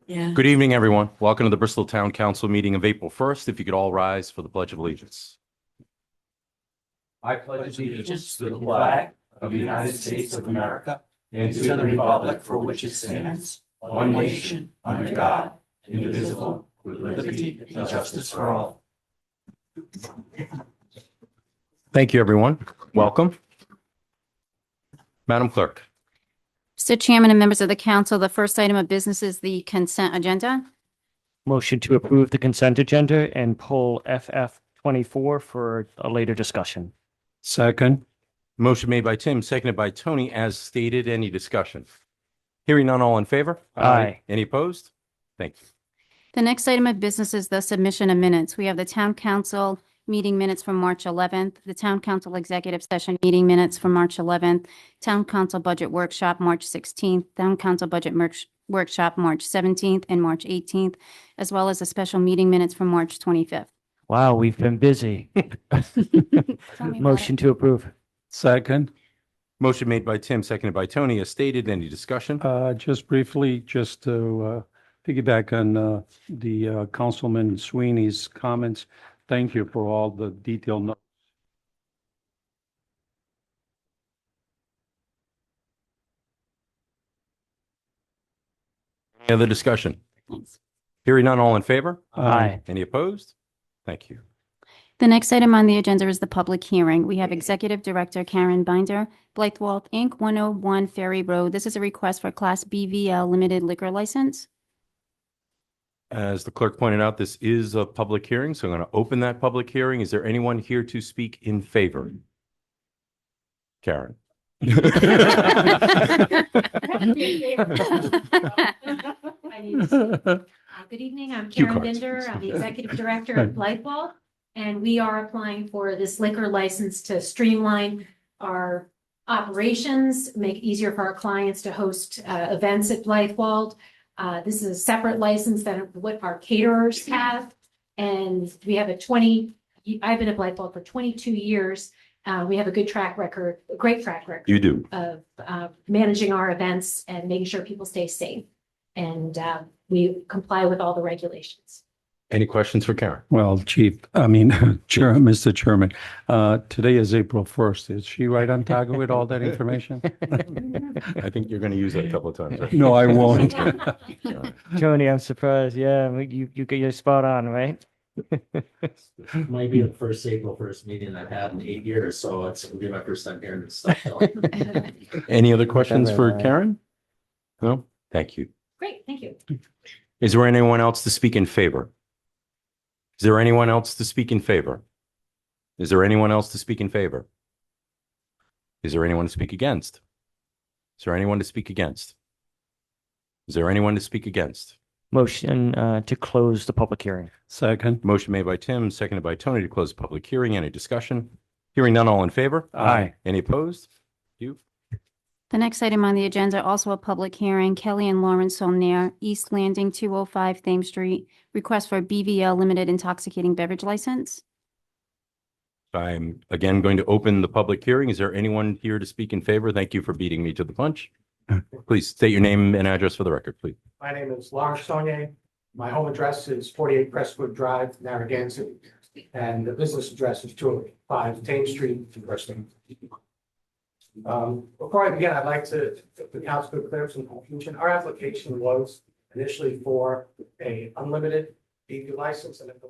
Yeah. Good evening, everyone. Welcome to the Bristol Town Council meeting of April 1st. If you could all rise for the Pledge of Allegiance. I pledge allegiance to the flag of the United States of America and to the republic for which it stands, one nation, under God, indivisible, with liberty and justice for all. Thank you, everyone. Welcome. Madam Clerk. Mr. Chairman and members of the council, the first item of business is the consent agenda. Motion to approve the consent agenda and pull FF 24 for a later discussion. Second. Motion made by Tim, seconded by Tony, as stated. Any discussion? Hearing none, all in favor? Aye. Any opposed? Thank you. The next item of business is the submission of minutes. We have the town council meeting minutes from March 11th, the town council executive session meeting minutes from March 11th, town council budget workshop March 16th, town council budget workshop March 17th and March 18th, as well as the special meeting minutes from March 25th. Wow, we've been busy. Tell me about Motion to approve. Second. Motion made by Tim, seconded by Tony, as stated. Any discussion? Just briefly, just to piggyback on the Councilman Sweeney's comments, thank you for all the detailed notes. Any other discussion? Hearing none, all in favor? Aye. Any opposed? Thank you. The next item on the agenda is the public hearing. We have Executive Director Karen Binder, Blythewald Inc., 101 Ferry Road. This is a request for Class BVL limited liquor license. As the clerk pointed out, this is a public hearing, so I'm going to open that public hearing. Is there anyone here to speak in favor? Karen. My name is, good evening. I'm Cue Karen cards. Binder. I'm the Executive Director of Blythewald, and we are applying for this liquor license to streamline our operations, make it easier for our clients to host events at Blythewald. This is a separate license than what our caterers have, and we have I've been at Blythewald for 22 years. We have a good track record, a great track record. You do. Of managing our events and making sure people stay safe. And we comply with all the regulations. Any questions for Karen? Well, Chief, Mr. Chairman, today is April 1st. Is she right on target with all that information? I think you're going to use that a couple of times. Right? No, I won't. Tony, I'm surprised. Yeah, you get your spot on, right? Might be the first April 1st meeting I've had in 8 years, so it's gonna be my first time hearing this stuff. Any other questions for Karen? No? Thank you. Great, thank you. Is there anyone else to speak in favor? Is there anyone else to speak in favor? Is there anyone else to speak in favor? Is there anyone to speak against? Is there anyone to speak against? Is there anyone to speak against? Motion to close the public hearing. Second. Motion made by Tim, seconded by Tony to close the public hearing. Any discussion? Hearing none, all in favor? Aye. Any opposed? You. The next item on the agenda, also a public hearing, Kelly and Lawrence Solnier, East Landing, 205 Thames Street, request for BVL limited intoxicating beverage license. I'm again going to open the public hearing. Is there anyone here to speak in favor? Thank you for beating me to the punch. Please state your name and address for the record, please. My name is Lawrence Saunier. My home address is 48 Crestwood Drive, Narragansett, and the business address is 205 Thames Street in Bristol. Before I begin, I'd like to, if the council could clear up some confusion. Our application was initially for a unlimited BV license, and if the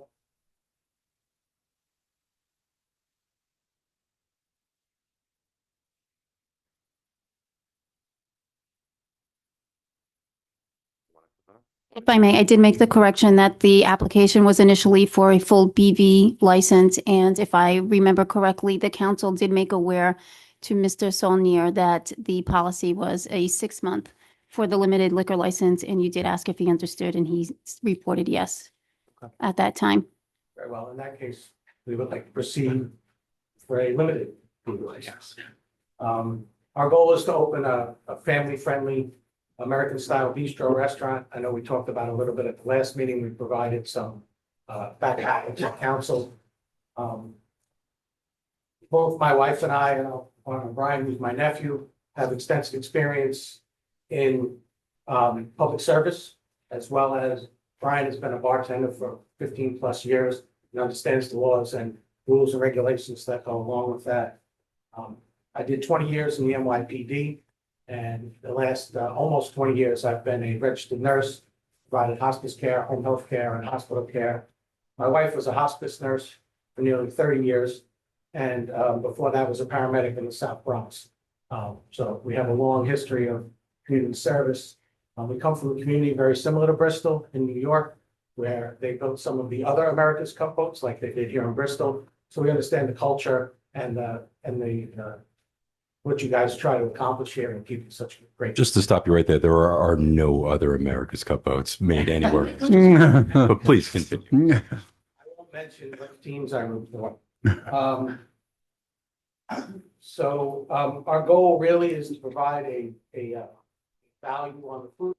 If I may, I did make the correction that the application was initially for a full BV license. And if I remember correctly, the council did make aware to Mr. Solnier that the policy was a 6-month for the limited liquor license. And you did ask if he understood, and he reported yes at that time. very well, in that case, we would like to proceed for a limited BV license. Our Our goal is to open a family-friendly American-style bistro restaurant. I know we talked about it a little bit at the last meeting. We provided some back to council. Both my wife and I, and Brian, who's my nephew, have extensive experience in public service, as well as Brian has been a bartender for 15+ years and understands the laws and rules and regulations that go along with that. I did 20 years in the NYPD, and the last almost 20 years, I've been a registered nurse, provided hospice care, home health care, and hospital care. My wife was a hospice nurse for nearly 30 years, and before that was a paramedic in the South Bronx. So we have a long history of community service. We come from a community very similar to Bristol in New York, where they built some of the other America's Cup boats like they did here in Bristol. So we understand the culture and the what you guys try to accomplish here and keep it such a great. Just to stop you right there, there are no other America's Cup boats made anywhere. But please continue. I won't mention what teams I root for. So our goal really is to provide a value on the food.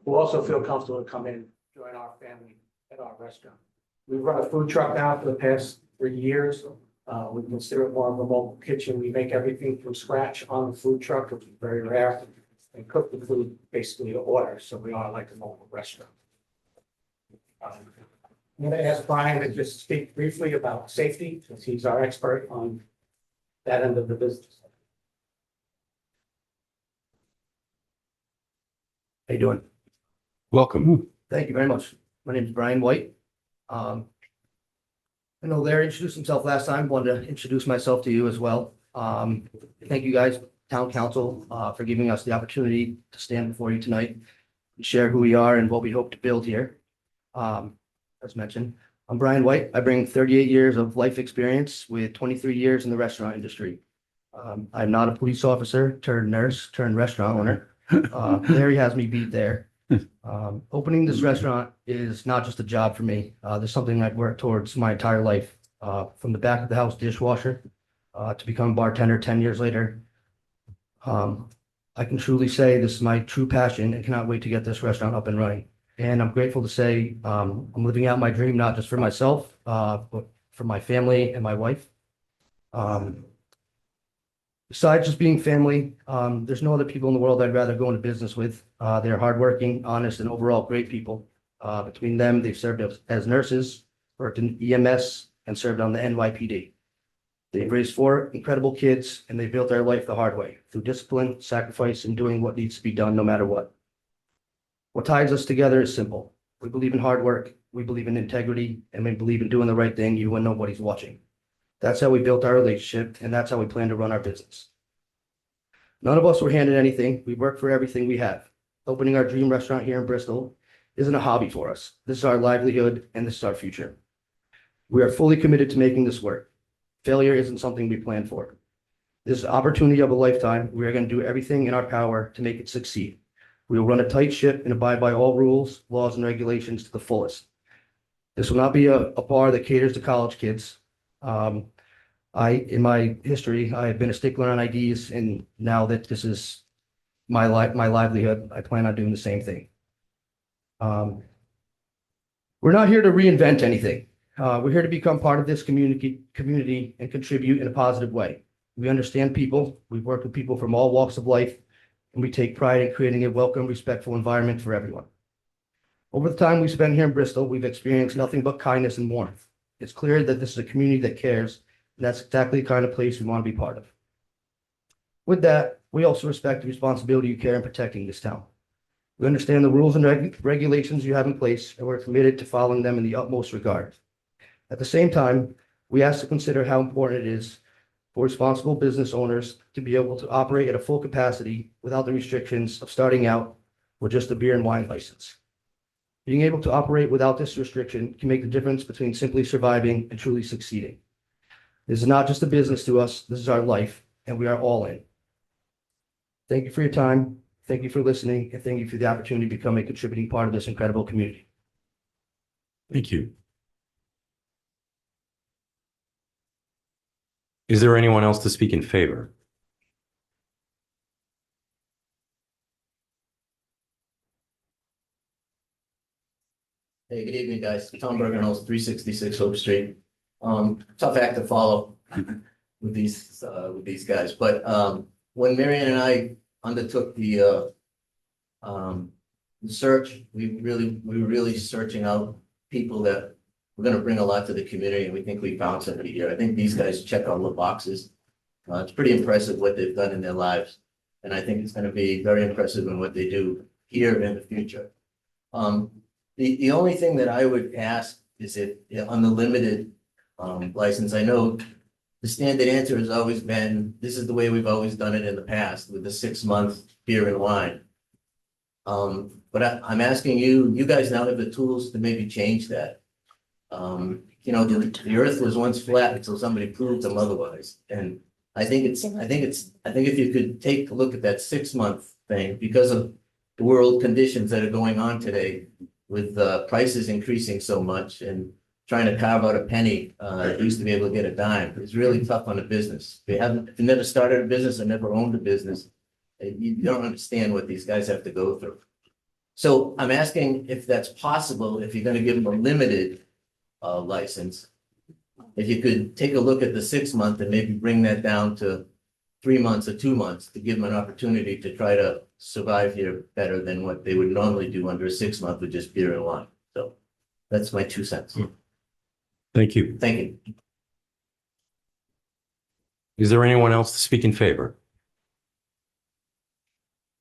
Who also feel comfortable to come in, join our family at our restaurant. We've run a food truck now for the past 3 years. We consider it more of a mobile kitchen. We make everything from scratch on the food truck, which is very rare, and cook the food basically to order. So we are like a mobile restaurant. I'm going to ask Brian to just speak briefly about safety, since he's our expert on that end of the business. How you doing? Welcome. Thank you very much. My name is Brian White. I know Larry introduced himself last time. Wanted to introduce myself to you as well. Thank you guys, Town Council, for giving us the opportunity to stand before you tonight and share who we are and what we hope to build here. As mentioned, I'm Brian White. I bring 38 years of life experience with 23 years in the restaurant industry. I'm not a police officer turned nurse turned restaurant owner. Larry has me beat there. Opening this restaurant is not just a job for me. There's something I've worked towards my entire life. From the back of the house dishwasher to become a bartender 10 years later. I can truly say this is my true passion and cannot wait to get this restaurant up and running. And I'm grateful to say I'm living out my dream, not just for myself, but for my family and my wife. Besides just being family, there's no other people in the world I'd rather go into business with. They're hardworking, honest, and overall great people. Between them, they've served as nurses, worked in EMS, and served on the NYPD. They've raised 4 incredible kids, and they built their life the hard way, through discipline, sacrifice, and doing what needs to be done no matter what. What ties us together is simple. We believe in hard work, we believe in integrity, and we believe in doing the right thing even when nobody's watching. That's how we built our relationship, and that's how we plan to run our business. None of us were handed anything. We work for everything we have. Opening our dream restaurant here in Bristol isn't a hobby for us. This is our livelihood, and this is our future. We are fully committed to making this work. Failure isn't something we plan for. This is an opportunity of a lifetime. We are going to do everything in our power to make it succeed. We will run a tight ship and abide by all rules, laws, and regulations to the fullest. This will not be a bar that caters to college kids. In my history, I have been a stickler on IDs, and now that this is my livelihood, I plan on doing the same thing. We're not here to reinvent anything. We're here to become part of this community and contribute in a positive way. We understand people. We've worked with people from all walks of life, and we take pride in creating a welcome, respectful environment for everyone. Over the time we spent here in Bristol, we've experienced nothing but kindness and warmth. It's clear that this is a community that cares, and that's exactly the kind of place we want to be part of. With that, we also respect the responsibility you carry in protecting this town. We understand the rules and regulations you have in place, and we're committed to following them in the utmost regard. At the same time, we ask to consider how important it is for responsible business owners to be able to operate at a full capacity without the restrictions of starting out with just a beer and wine license. Being able to operate without this restriction can make the difference between simply surviving and truly succeeding. This is not just a business to us, this is our life, and we are all in. Thank you for your time, thank you for listening, and thank you for the opportunity to become a contributing part of this incredible community. Thank you. Is there anyone else to speak in favor? Hey, good evening, guys. Tom Bergenholz, 366 Hope Street. Tough act to follow with these guys, but when Marion and I undertook the search, we were really searching out people that were going to bring a lot to the community, and we think we found somebody here. I think these guys check all the boxes. It's pretty impressive what they've done in their lives, and I think it's going to be very impressive in what they do here in the future. The only thing that I would ask is if on the limited license, I know the standard answer has always been, this is the way we've always done it in the past with the 6-month beer and wine. But I'm asking you, you guys now have the tools to maybe change that. You know, the earth was once flat until somebody proved them otherwise. And I think if you could take a look at that 6-month thing, because of the world conditions that are going on today, with prices increasing so much and trying to carve out a penny, used to be able to get a dime. It's really tough on a business. If you never started a business or never owned a business, you don't understand what these guys have to go through. So I'm asking if that's possible, if you're going to give them a limited license, if you could take a look at the 6-month and maybe bring that down to 3 months or 2 months to give them an opportunity to try to survive here better than what they would normally do under a 6-month with just beer and wine. So that's my 2 cents. Thank you. Thank you. Is there anyone else to speak in favor?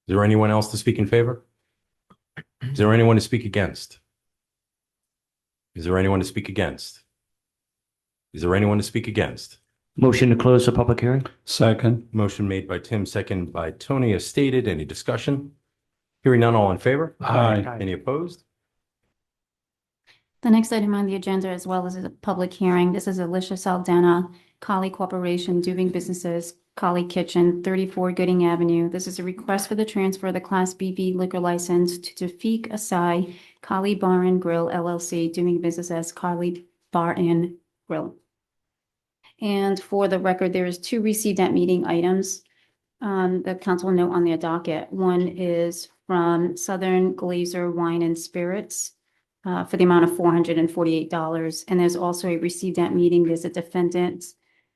Is there anyone else to speak in favor? Is there anyone to speak against? Is there anyone to speak against? Is there anyone to speak against? Motion to close the public hearing? Second. Motion made by Tim, second by Tony, as stated. Any discussion? Hearing none, all in favor? Aye. Any opposed? The next item on the agenda, as well as a public hearing, this is Alicia Saldana, Colley Corporation, doing businesses, Colley Kitchen, 34 Gooding Avenue. This is a request for the transfer of the Class BV liquor license to Tafik Asai, Colley Bar and Grill LLC, doing business as Colley Bar and Grill. And for the record, there is 2 received at meeting items. The council note on their docket. One is from Southern Glazer Wine and Spirits for the amount of $448. And there's also a received at meeting. There's a defendant,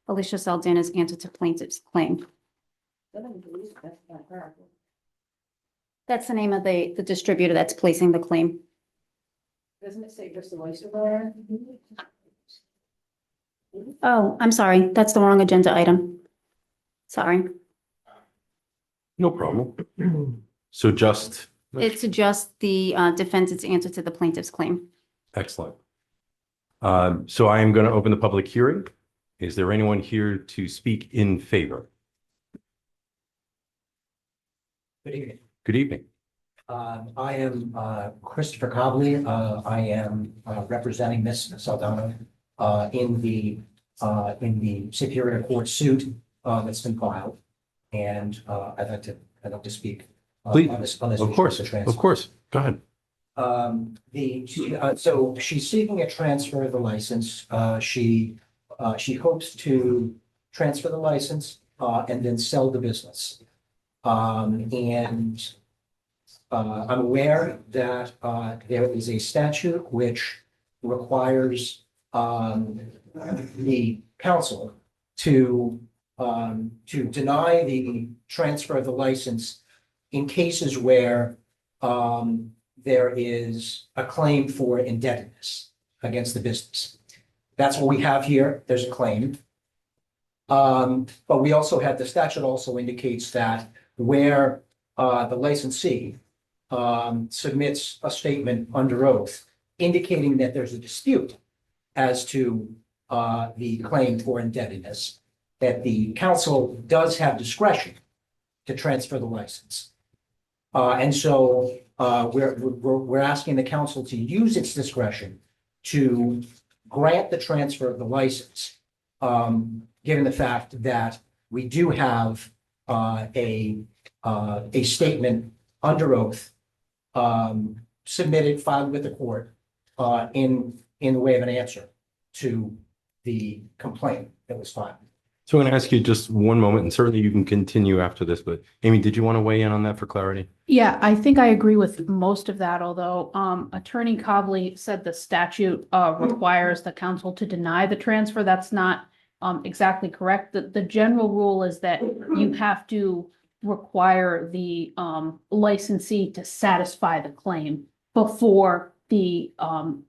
Alicia Saldana's answer to plaintiff's claim. That's the name of the distributor that's placing the claim. Doesn't it say Bristol Oyster Bar? Oh, I'm sorry. That's the wrong agenda item. Sorry. No problem. So just, It's just the defendant's answer to the plaintiff's claim. excellent. So I am going to open the public hearing. Is there anyone here to speak in favor? Good evening. Good evening. I am Christopher Cobley. I am representing Ms. Saldana in the Superior Court suit that's been filed, and I'd like to speak Please. on this. Of course, Go ahead. So she's seeking a transfer of the license. She hopes to transfer the license and then sell the business. And I'm aware that there is a statute which requires the council to deny the transfer of the license in cases where there is a claim for indebtedness against the business. That's what we have here. There's a claim. But we also have, the statute also indicates that where the licensee submits a statement under oath indicating that there's a dispute as to the claim for indebtedness, that the council does have discretion to transfer the license. And so we're asking the council to use its discretion to grant the transfer of the license, given the fact that we do have a statement under oath submitted, filed with the court in the way of an answer to the complaint that was filed. So I'm going to ask you just one moment, and certainly you can continue after this, but Amy, did you want to weigh in on that for clarity? Yeah, I think I agree with most of that, although Attorney Cobley said the statute requires the council to deny the transfer. That's not exactly correct. The general rule is that you have to require the licensee to satisfy the claim before the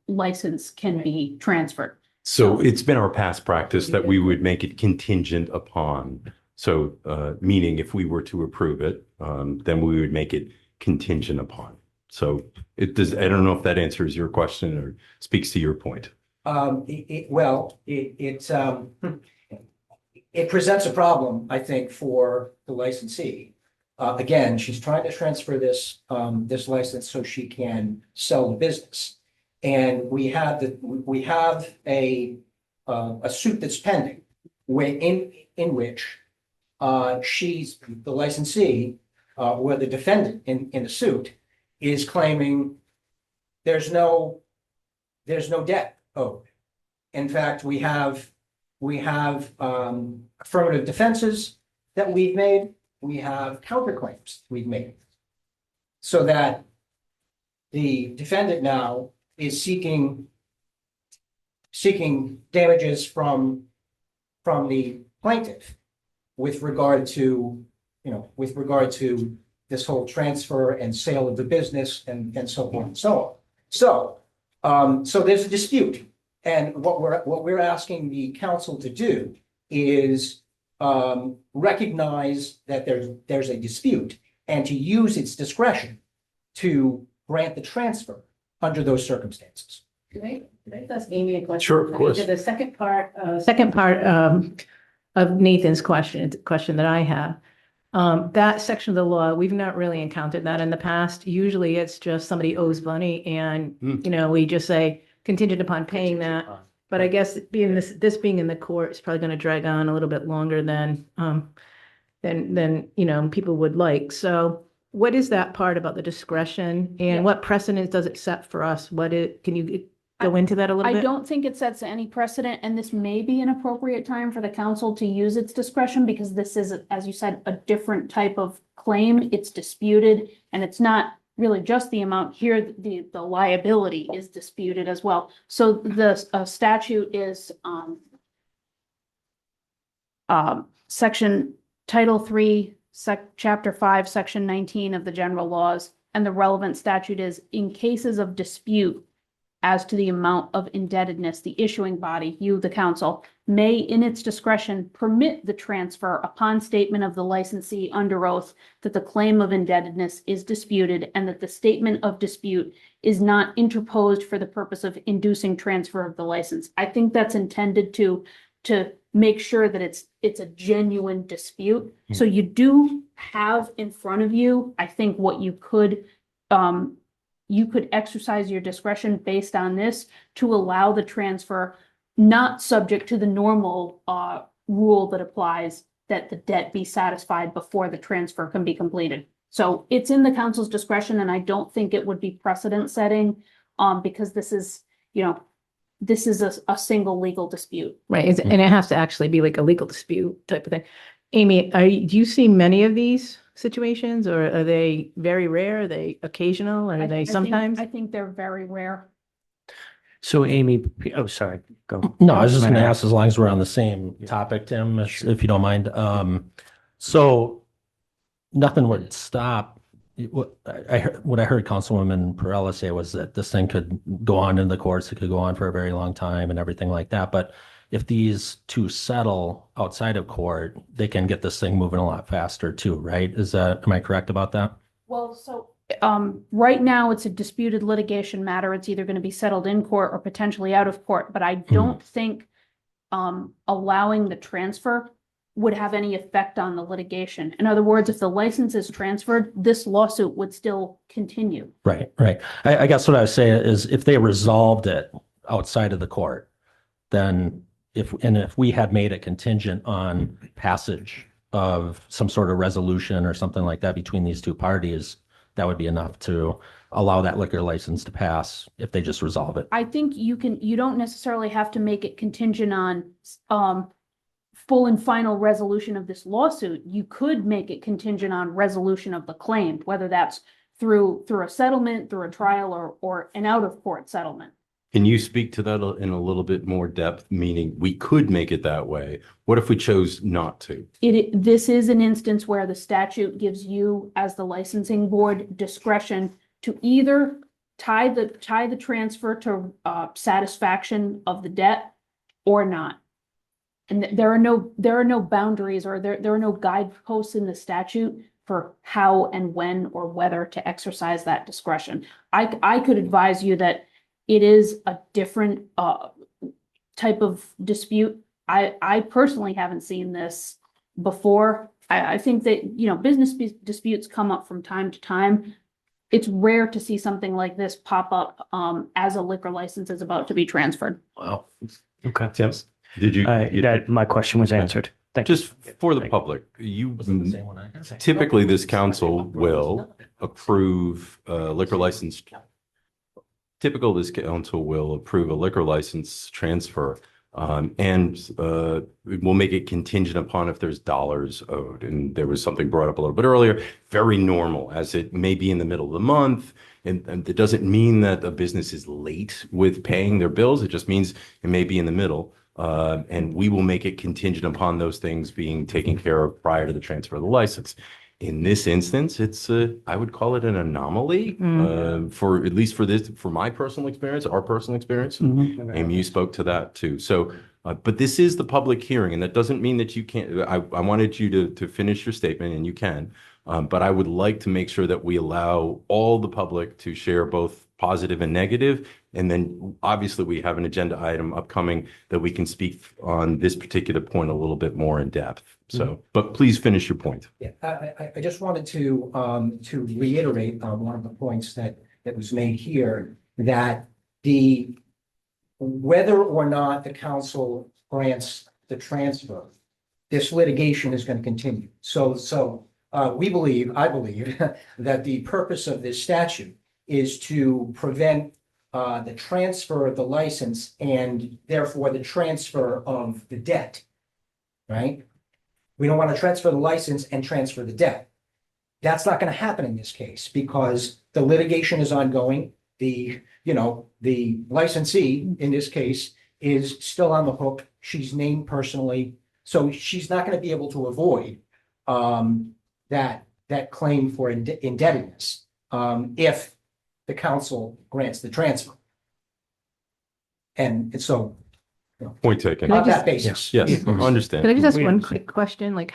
license can be transferred. So it's been our past practice that we would make it contingent upon. So meaning if we were to approve it, then we would make it contingent upon. So it does, I don't know if that answers your question or speaks to your point. It presents a problem, I think, for the licensee. Again, she's trying to transfer this license so she can sell the business. And we have a suit that's pending in which she's the licensee, or the defendant in the suit is claiming there's no debt owed. In fact, we have affirmative defenses that we've made. We have counterclaims we've made, so that the defendant now is seeking damages from the plaintiff with regard to this whole transfer and sale of the business and so forth and so on. So there's a dispute, and what we're asking the council to do is recognize that there's a dispute and to use its discretion to grant the transfer under those circumstances. Could I ask Amy a question? Sure, of course. The second part of Nathan's question that I have, that section of the law, we've not really encountered that in the past. Usually it's just somebody owes money and, we just say contingent upon paying that. But I guess being this being in the court is probably going to drag on a little bit longer than people would like. So what is that part about the discretion and what precedence does it set for us? Can you go into that a little bit? I don't think it sets any precedent, and this may be an appropriate time for the council to use its discretion because this is, as you said, a different type of claim. It's disputed, and it's not really just the amount here. The liability is disputed as well. So the statute is section Title 3, Chapter 5, Section 19 of the general laws, and the relevant statute is in cases of dispute as to the amount of indebtedness, the issuing body, you, the council, may in its discretion permit the transfer upon statement of the licensee under oath that the claim of indebtedness is disputed and that the statement of dispute is not interposed for the purpose of inducing transfer of the license. I think that's intended to make sure that it's a genuine dispute. So you do have in front of you, I think, what you could exercise your discretion based on this to allow the transfer, not subject to the normal rule that applies that the debt be satisfied before the transfer can be completed. So it's in the council's discretion, and I don't think it would be precedent setting because this is a single legal dispute. Right, and it has to actually be like a legal dispute type of thing. Amy, do you see many of these situations, or are they very rare? Are they occasional? Or are they sometimes? I think they're very rare. So Amy, oh, sorry, go. No, I was just going to ask, as long as we're on the same topic, Tim, if you don't mind. So nothing would stop what I heard Councilwoman Perella say was that this thing could go on in the courts, it could go on for a very long time and everything like that. But if these two settle outside of court, they can get this thing moving a lot faster too, right? Am I correct about that? Well, so right now it's a disputed litigation matter. It's either going to be settled in court or potentially out of court, but I don't think allowing the transfer would have any effect on the litigation. In other words, if the license is transferred, this lawsuit would still continue. Right, right. I guess what I was saying is if they resolved it outside of the court, then if we had made it contingent on passage of some sort of resolution or something like that between these two parties, that would be enough to allow that liquor license to pass if they just resolve it. I think you don't necessarily have to make it contingent on full and final resolution of this lawsuit. You could make it contingent on resolution of the claim, whether that's through a settlement, through a trial, or an out-of-court settlement. Can you speak to that in a little bit more depth, meaning we could make it that way? What if we chose not to? This is an instance where the statute gives you, as the licensing board, discretion to either tie the transfer to satisfaction of the debt or not. And there are no boundaries, or there are no guideposts in the statute for how and when or whether to exercise that discretion. I could advise you that it is a different type of dispute. I personally haven't seen this before. I think that, business disputes come up from time to time. It's rare to see something like this pop up as a liquor license is about to be transferred. Wow. Okay. Tim, did you? My question was answered. Thank you. Just for the public, typically this council will approve liquor license. Typical, this council will approve a liquor license transfer, and we'll make it contingent upon if there's dollars owed. And there was something brought up a little bit earlier, very normal, as it may be in the middle of the month. And it doesn't mean that a business is late with paying their bills. It just means it may be in the middle. And we will make it contingent upon those things being taken care of prior to the transfer of the license. In this instance, it's I would call it an anomaly, for at least for my personal experience, our personal experience. Amy, you spoke to that too. So, but this is the public hearing, and that doesn't mean that you can't. I wanted you to finish your statement, and you can. But I would like to make sure that we allow all the public to share both positive and negative. And then obviously we have an agenda item upcoming that we can speak on this particular point a little bit more in depth. So, but please finish your point. Yeah, I just wanted to reiterate one of the points that was made here, that whether or not the council grants the transfer, this litigation is going to continue. So I believe that the purpose of this statute is to prevent the transfer of the license and therefore the transfer of the debt, right? We don't want to transfer the license and transfer the debt. That's not going to happen in this case because the litigation is ongoing. The licensee in this case is still on the hook. She's named personally, so she's not going to be able to avoid that claim for indebtedness if the council grants the transfer. And so, Point taken. on that basis. Yes, understand. Can I just ask We one understand. quick question? Like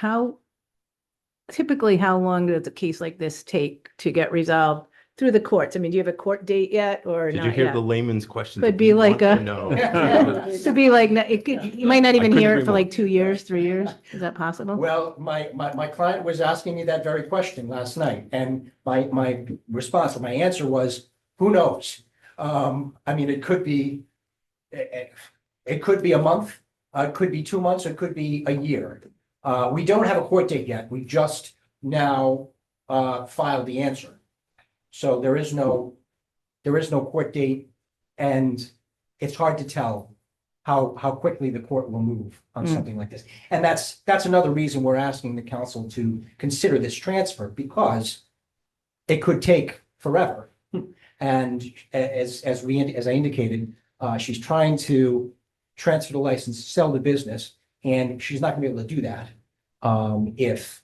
typically how long does a case like this take to get resolved through the courts? I mean, do you have a court date yet or Did not you hear yet? the layman's question? Could that be we like want a- to know? Could be like, you might not even couldn't hear agree it for more. like 2 years, 3 years. Is that possible? Well, my client was asking me that very question last night, and my response or my answer was, who knows? I mean, it could be a month, it could be 2 months, it could be a year. We don't have a court date yet. We just now filed the answer. So there is no court date, and it's hard to tell how quickly the court will move on something like this. And that's another reason we're asking the council to consider this transfer, because it could take forever. And as I indicated, she's trying to transfer the license, sell the business, and she's not gonna be able to do that if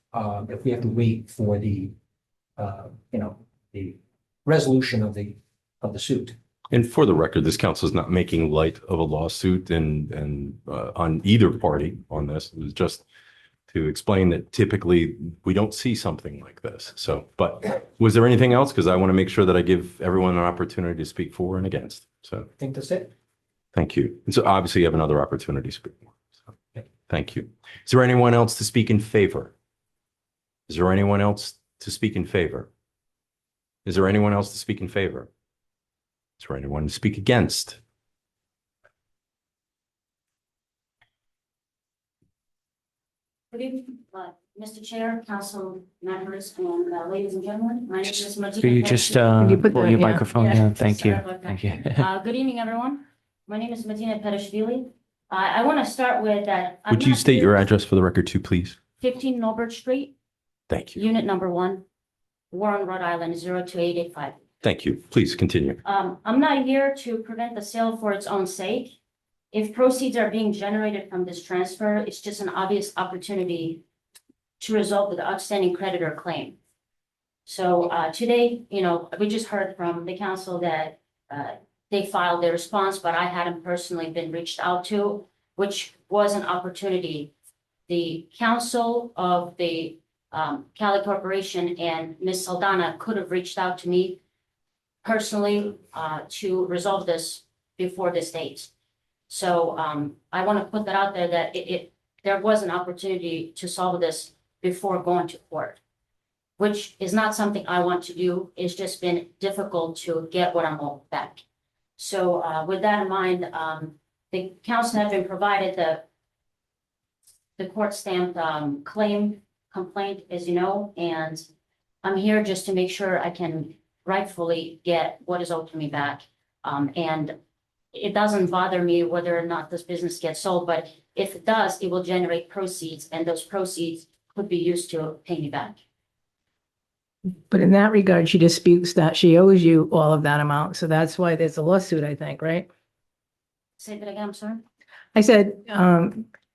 we have to wait for the the resolution of the suit. And for the record, this council is not making light of a lawsuit and on either party on this. It was just to explain that typically we don't see something like this. So, but was there anything else? Because I want to make sure that I give everyone an opportunity to speak for and against. So I think that's it. thank you. And so obviously you have another opportunity to speak more. So, thank you. Is there anyone else to speak in favor? Is there anyone else to speak in favor? Is there anyone else to speak in favor? Is there anyone to speak against? Good evening, Mr. Chair, council members, and ladies and gentlemen. My name is Martina. Could you just you put pull that- your yeah. microphone Yeah, down? Thank sorry you. about that. Thank you. Good evening, everyone. My name is Martina Petashvili. I want to start with that. I'm Would you not state your here- address for the record too, please? 15 Norbert Street, Thank you. Unit number 1, Warren, Rhode Island, 02885. Thank you. Please continue. I'm not here to prevent the sale for its own sake. If proceeds are being generated from this transfer, it's just an obvious opportunity to resolve the outstanding creditor claim. So today, we just heard from the council that they filed their response, but I hadn't personally been reached out to, which was an opportunity. The council of the Cali Corporation and Ms. Saldana could have reached out to me personally to resolve this before this date. So I want to put that out there that there was an opportunity to solve this before going to court, which is not something I want to do. It's just been difficult to get what I'm owed back. So with that in mind, the council have been provided the court stamped complaint, as you know, and I'm here just to make sure I can rightfully get what is owed to me back. And it doesn't bother me whether or not this business gets sold, but if it does, it will generate proceeds, and those proceeds could be used to pay me back. But in that regard, she disputes that she owes you all of that amount. So that's why there's a lawsuit, I think, right? Say that again, I'm sorry? I said,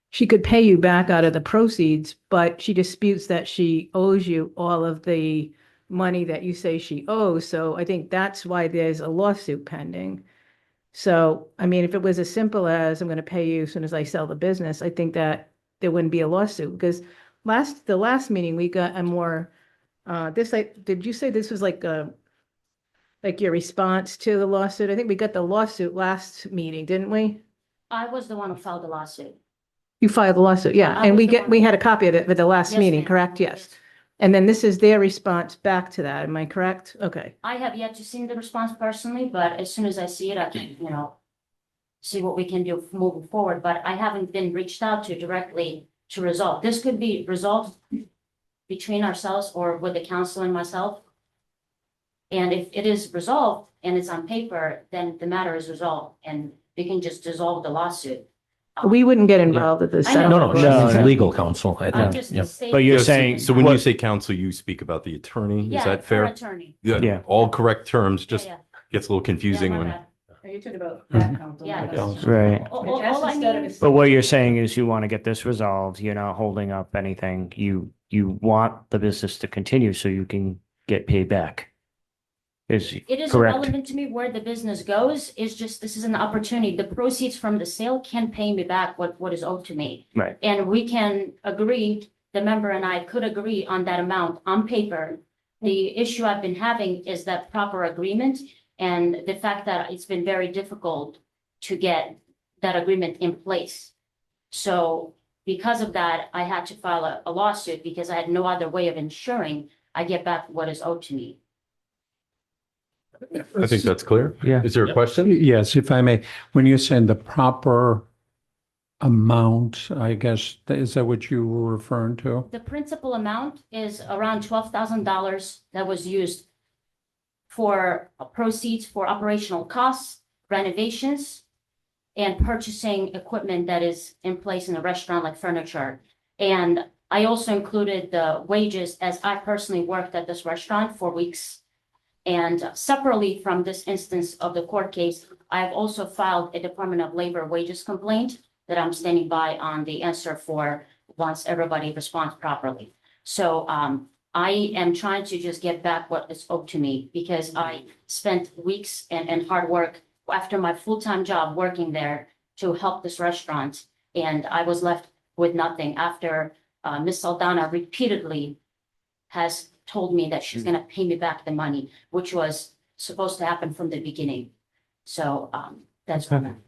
she could pay you back out of the proceeds, but she disputes that she owes you all of the money that you say she owes. So I think that's why there's a lawsuit pending. So, I mean, if it was as simple as I'm going to pay you as soon as I sell the business, I think that there wouldn't be a lawsuit because the last meeting we got a more, did you say this was like your response to the lawsuit? I think we got the lawsuit last meeting, didn't we? I was the one who filed the lawsuit. You filed the lawsuit, yeah. I And was the one- we had a copy of it at the last Yes, meeting, ma'am. correct? Yes. And then this is their response back to that. Am I correct? Okay. I have yet to see the response personally, but as soon as I see it, I can, see what we can do moving forward. But I haven't been reached out to directly to resolve. This could be resolved between ourselves or with the council and myself. And if it is resolved and it's on paper, then the matter is resolved and we can just dissolve the lawsuit. We wouldn't get involved at this. I know. No, No, she's no. legal counsel. I I'm think. just Yeah. stating. But you're So- saying- So when you what- say counsel, you speak about the attorney? Is Yeah, that fair? attorney. Yeah. All correct terms, Yeah, just yeah. gets a little confusing Yeah, my when. bad. Are you talking about that counsel? Yeah. Right. All I mean, But what you're saying is you want to get this resolved. You're not holding up anything. You want the business to continue so you can get paid back. Is it is correct? irrelevant to me where the business goes. It's just, this is an opportunity. The proceeds from the sale can pay me back what is owed to me. Right. And we can agree, the member and I could agree on that amount on paper. The issue I've been having is that proper agreement and the fact that it's been very difficult to get that agreement in place. So because of that, I had to file a lawsuit because I had no other way of ensuring I get back what is owed to me. I think that's clear. Yeah. Is there a question? Yes, if I may, when you're saying the proper amount, I guess, is that what you were referring to? The principal amount is around $12,000 that was used for proceeds for operational costs, renovations, and purchasing equipment that is in place in the restaurant, like furniture. And I also included the wages as I personally worked at this restaurant for weeks. And separately from this instance of the court case, I have also filed a Department of Labor wages complaint that I'm standing by on the answer for once everybody responds properly. So I am trying to just get back what is owed to me because I spent weeks and hard work after my full-time job working there to help this restaurant. And I was left with nothing after Ms. Saldana repeatedly has told me that she's gonna pay me back the money, which was supposed to happen from the beginning. So that's what I'm.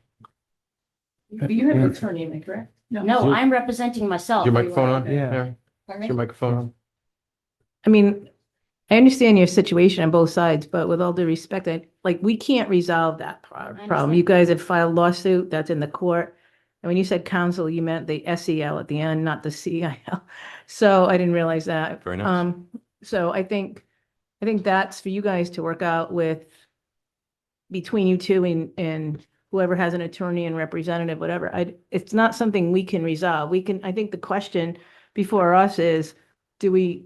You have an attorney, am I correct? No, I'm representing Is myself. your microphone on? Yeah. Mary? Pardon Is me? your microphone on? I mean, I understand your situation on both sides, but with all due respect, we can't resolve that problem. understand. You guys have filed lawsuit, that's in the court. And when you said counsel, you meant the SEL at the end, not the CIL. So I didn't realize that. Very nice. So I think that's for you guys to work out with between you two and whoever has an attorney and representative, whatever. It's not something we can resolve. I think the question before us is, do we,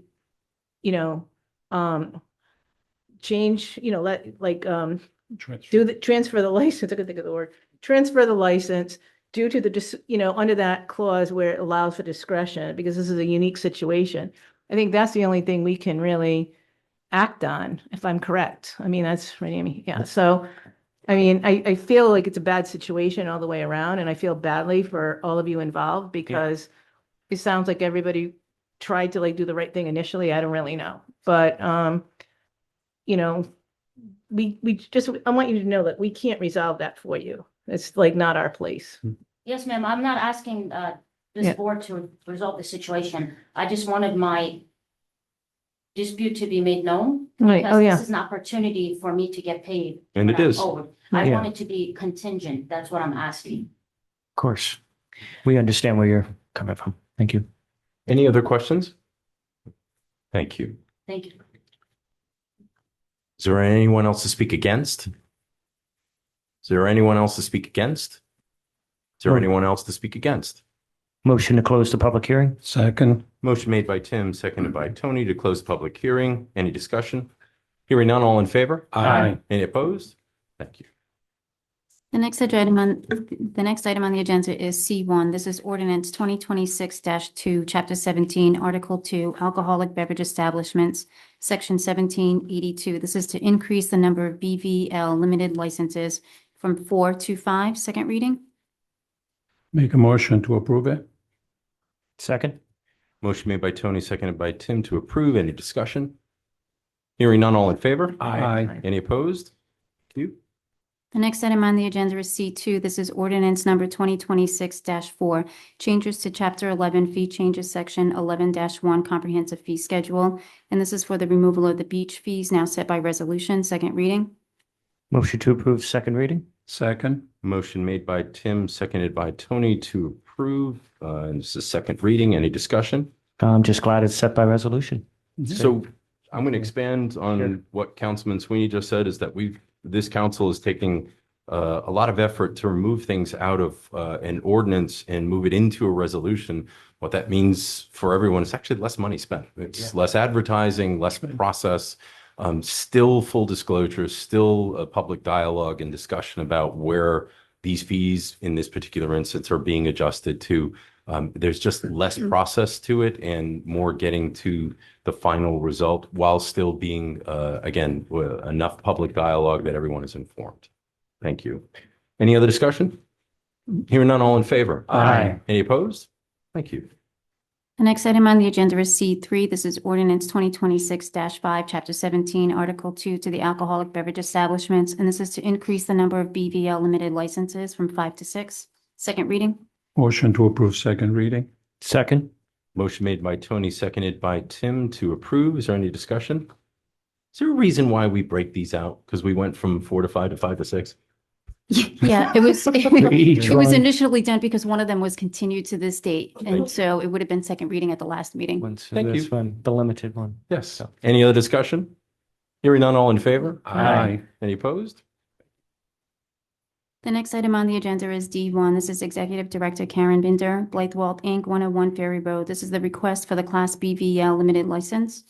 change, transfer the license, I could think of the word, transfer the license due to the, under that clause where it allows for discretion, because this is a unique situation. I think that's the only thing we can really act on, if I'm correct. I mean, that's right, Amy. Yeah. So, I mean, I feel like it's a bad situation all the way around, and I feel badly for all of you involved because it sounds like everybody tried to do the right thing initially. I don't really know, but, I want you to know that we can't resolve that for you. It's not our place. Yes, ma'am. I'm not asking this Yeah. board to resolve the situation. I just wanted my dispute to be made known. Right. Because Oh, yeah. this is an opportunity for me to get paid. And what it I'm is. owed. I Yeah. want it to be contingent. That's what I'm asking. Of course. We understand where you're coming from. Thank you. Any other questions? Thank you. Thank you. Is there anyone else to speak against? Is there anyone else to speak against? Is there No. anyone else to speak against? Motion to close the public hearing? Second. Motion made by Tim, seconded by Tony to close public hearing. Any discussion? Hearing none, all in favor? Aye. Any opposed? Thank you. The next item on the agenda is C1. This is ordinance 2026-2, Chapter 17, Article 2, Alcoholic Beverage Establishments, Section 1782. This is to increase the number of BVL limited licenses from 4 to 5. Second reading. Make a motion to approve it. Second? Motion made by Tony, seconded by Tim to approve. Any discussion? Hearing none, all in favor? Aye. Any opposed? Thank you. The next item on the agenda is C2. This is ordinance number 2026-4, changes to Chapter 11 fee changes, Section 11-1 comprehensive fee schedule. And this is for the removal of the beach fees now set by resolution. Second reading. Motion to approve second reading? Second. Motion made by Tim, seconded by Tony to approve. And this is second reading. Any discussion? I'm just glad it's set by resolution. So I'm going to expand on Sure. what Councilman Sweeney just said, is that this council is taking a lot of effort to remove things out of an ordinance and move it into a resolution. What that means for everyone is actually less money spent. It's less advertising, less process, still full disclosure, still a public dialogue and discussion about where these fees in this particular instance are being adjusted to. There's just less process to it and more getting to the final result while still being, again, enough public dialogue that everyone is informed. Thank you. Any other discussion? Hearing none, all in favor? Aye. Any opposed? Thank you. The next item on the agenda is C3. This is ordinance 2026-5, Chapter 17, Article 2 to the alcoholic beverage establishments. And this is to increase the number of BVL limited licenses from 5 to 6. Second reading. Motion to approve second reading. Second? Motion made by Tony, seconded by Tim to approve. Is there any discussion? Is there a reason why we break these out? Because we went from 4 to 5 to 5 to 6? Yeah, it was, Each it was one. initially done because one of them was continued to this date. And so it would have been second reading at the last meeting. Thank This you. one, the limited one. Yes. Any other discussion? Hearing none, all in favor? Aye. Any opposed? The next item on the agenda is D1. This is Executive Director Karen Binder, Blythewald Inc., 101 Ferry Road. This is the request for the Class BVL limited license.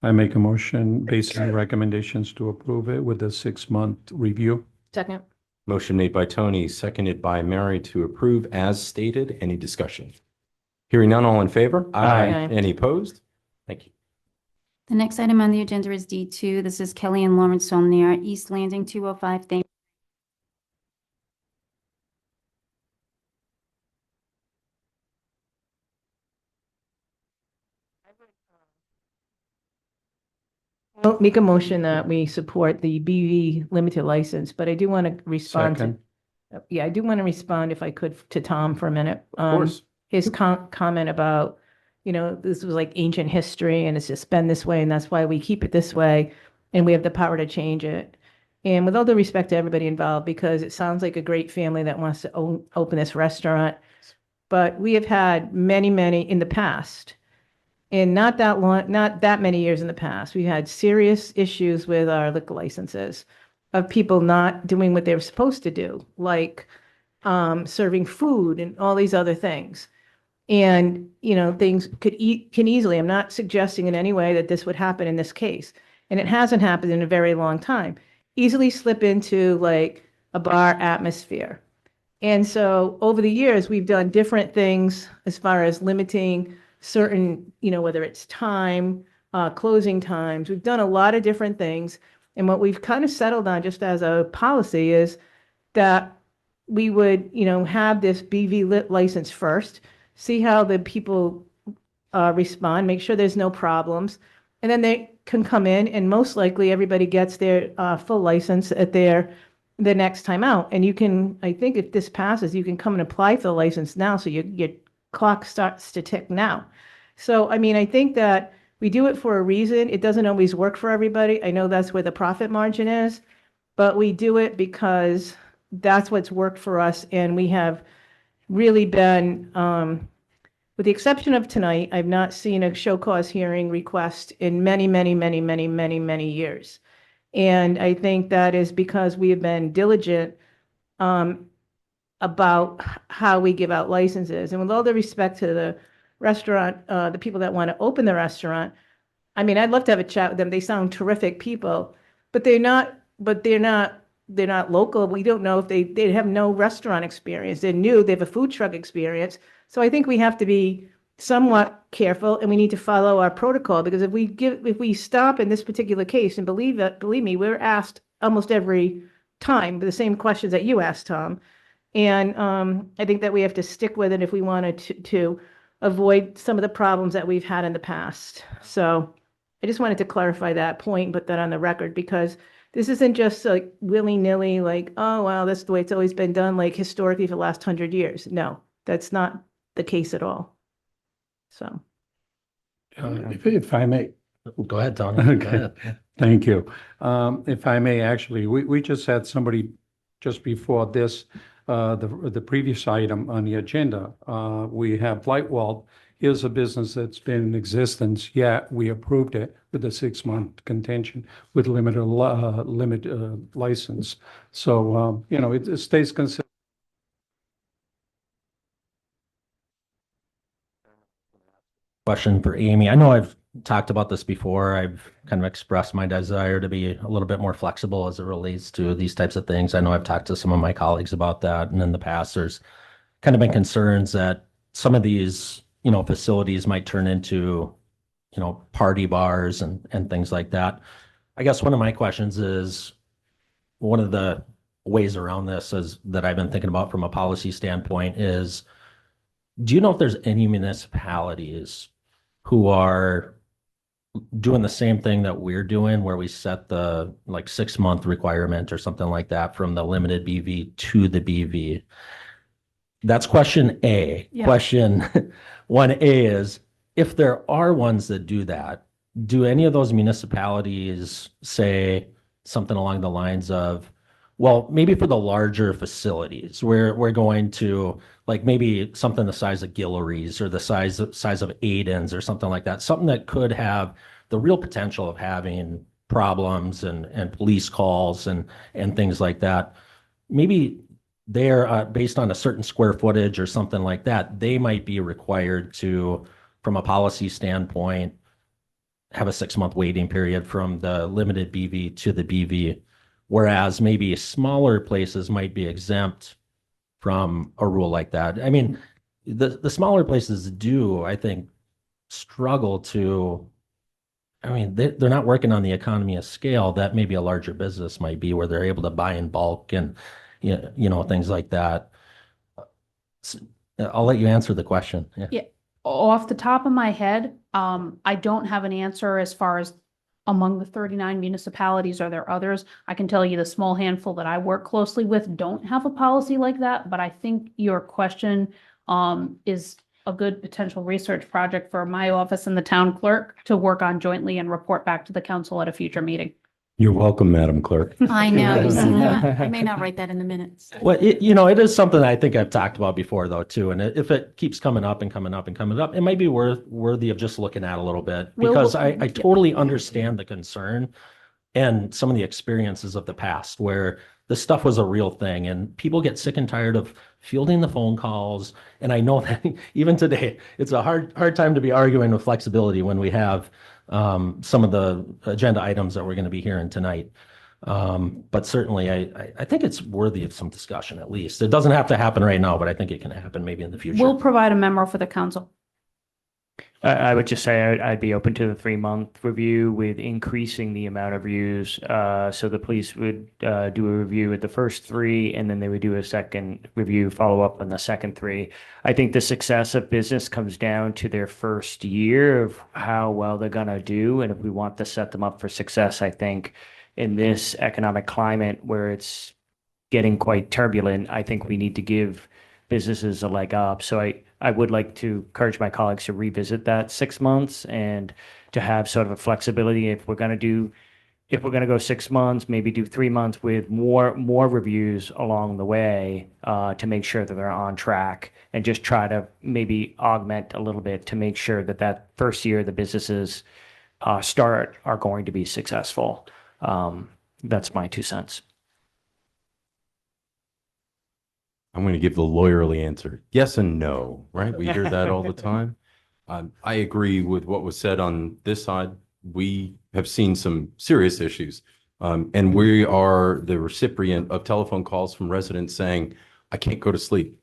I make a motion based on recommendations to approve it with a 6-month review. Second. Motion made by Tony, seconded by Mary to approve as stated. Any discussion? Hearing none, all in favor? Aye. Any opposed? Thank you. The next item on the agenda is D2. This is Kelly and Lawrence Solnier, East Landing 205. Thank I'll make a motion that we support the BV limited license, but I do want to respond to. Second. Yeah, I do want to respond if I could to Tom for a minute. Of course. His comment about, this was like ancient history and it's just been this way and that's why we keep it this way and we have the power to change it. And with all due respect to everybody involved, because it sounds like a great family that wants to open this restaurant, but we have had many, many in the past. And not that long, not that many years in the past, we had serious issues with our liquor licenses of people not doing what they were supposed to do, like serving food and all these other things. And, things can easily, I'm not suggesting in any way that this would happen in this case. And it hasn't happened in a very long time. Easily slip into like a bar atmosphere. And so over the years, we've done different things as far as limiting certain, whether it's time, closing times. We've done a lot of different things. And what we've kind of settled on just as a policy is that we would, have this BV lit license first, see how the people respond, make sure there's no problems. And then they can come in and most likely everybody gets their full license at the next time out. And you can, I think if this passes, you can come and apply for the license now. So your clock starts to tick now. So, I think that we do it for a reason. It doesn't always work for everybody. I know that's where the profit margin is, but we do it because that's what's worked for us. And we have really been, with the exception of tonight, I've not seen a show cause hearing request in many, many, many, many, many, many years. And I think that is because we have been diligent about how we give out licenses. And with all the respect to the restaurant, the people that want to open the restaurant, I'd love to have a chat with them. They sound terrific people, but they're not local. We don't know if they have no restaurant experience. They're new, they have a food truck experience. So I think we have to be somewhat careful and we need to follow our protocol, because if we stop in this particular case, and believe me, we're asked almost every time the same questions that you asked, Tom. And I think that we have to stick with it if we wanted to avoid some of the problems that we've had in the past. So I just wanted to clarify that point, put that on the record, because this isn't just like willy-nilly, like, oh, wow, that's the way it's always been done, like historically for the last 100 years. No, that's not the case at all. So. If I may. Go ahead, Tony. Okay. Go ahead. Thank you. If I may, actually, we just had somebody just before this, the previous item on the agenda. We have Lightwall. Here's a business that's been in existence, yet we approved it with a 6-month contention with limited license. So, it stays consistent. Question for Amy. I know I've talked about this before. I've kind of expressed my desire to be a little bit more flexible as it relates to these types of things. I know I've talked to some of my colleagues about that. And in the past, there's kind of been concerns that some of these, facilities might turn into, party bars and things like that. I guess one of my questions is, one of the ways around this is that I've been thinking about from a policy standpoint is, do you know if there's any municipalities who are doing the same thing that we're doing, where we set the 6-month requirement or something like that from the limited BV to the BV? That's question A. Yeah. Question 1A is, if there are ones that do that, do any of those municipalities say something along the lines of, well, maybe for the larger facilities, we're going to maybe something the size of Guillory's or the size of Aiden's or something like that, something that could have the real potential of having problems and police calls and things like that. Maybe they're based on a certain square footage or something like that, they might be required to, from a policy standpoint, have a 6-month waiting period from the limited BV to the BV. Whereas maybe smaller places might be exempt from a rule like that. The smaller places do, I think, struggle to I mean, they're not working on the economy of scale that maybe a larger business might be, where they're able to buy in bulk and, things like that. S- I'll let you answer the question. Yeah. Yeah, off the top of my head, I don't have an answer as far as among the 39 municipalities, are there others? I can tell you the small handful that I work closely with don't have a policy like that, but I think your question is a good potential research project for my office and the town clerk to work on jointly and report back to the council at a future meeting. You're welcome, Madam Clerk. I know, you see that? I may not write that in the minutes. Well, it is something I think I've talked about before, though, too. And if it keeps coming up and coming up and coming up, it might be worthy of just looking at a little bit, because I totally understand the concern and some of the experiences of the past where this stuff was a real thing, and people get sick and tired of fielding the phone calls. And I know that even today, it's a hard time to be arguing with flexibility when we have some of the agenda items that we're going to be hearing tonight. But certainly, I think it's worthy of some discussion, at least. It doesn't have to happen right now, but I think it can happen maybe in the future. We'll provide a memo for the council. I would just say I'd be open to the 3-month review with increasing the amount of reviews. So the police would do a review at the first 3, and then they would do a second review, follow up on the second 3. I think the success of business comes down to their first year of how well they're going to do. And if we want to set them up for success, I think in this economic climate where it's getting quite turbulent, I think we need to give businesses a leg up. So I would like to encourage my colleagues to revisit that 6 months and to have sort of a flexibility. If we're going to go 6 months, maybe do 3 months with more reviews along the way to make sure that they're on track, and just try to maybe augment a little bit to make sure that that first year the businesses are going to be successful. That's my 2 cents. I'm going to give the lawyerly answer. Yes and no, right? We hear that all the time. I agree with what was said on this side. We have seen some serious issues. And we are the recipient of telephone calls from residents saying, I can't go to sleep.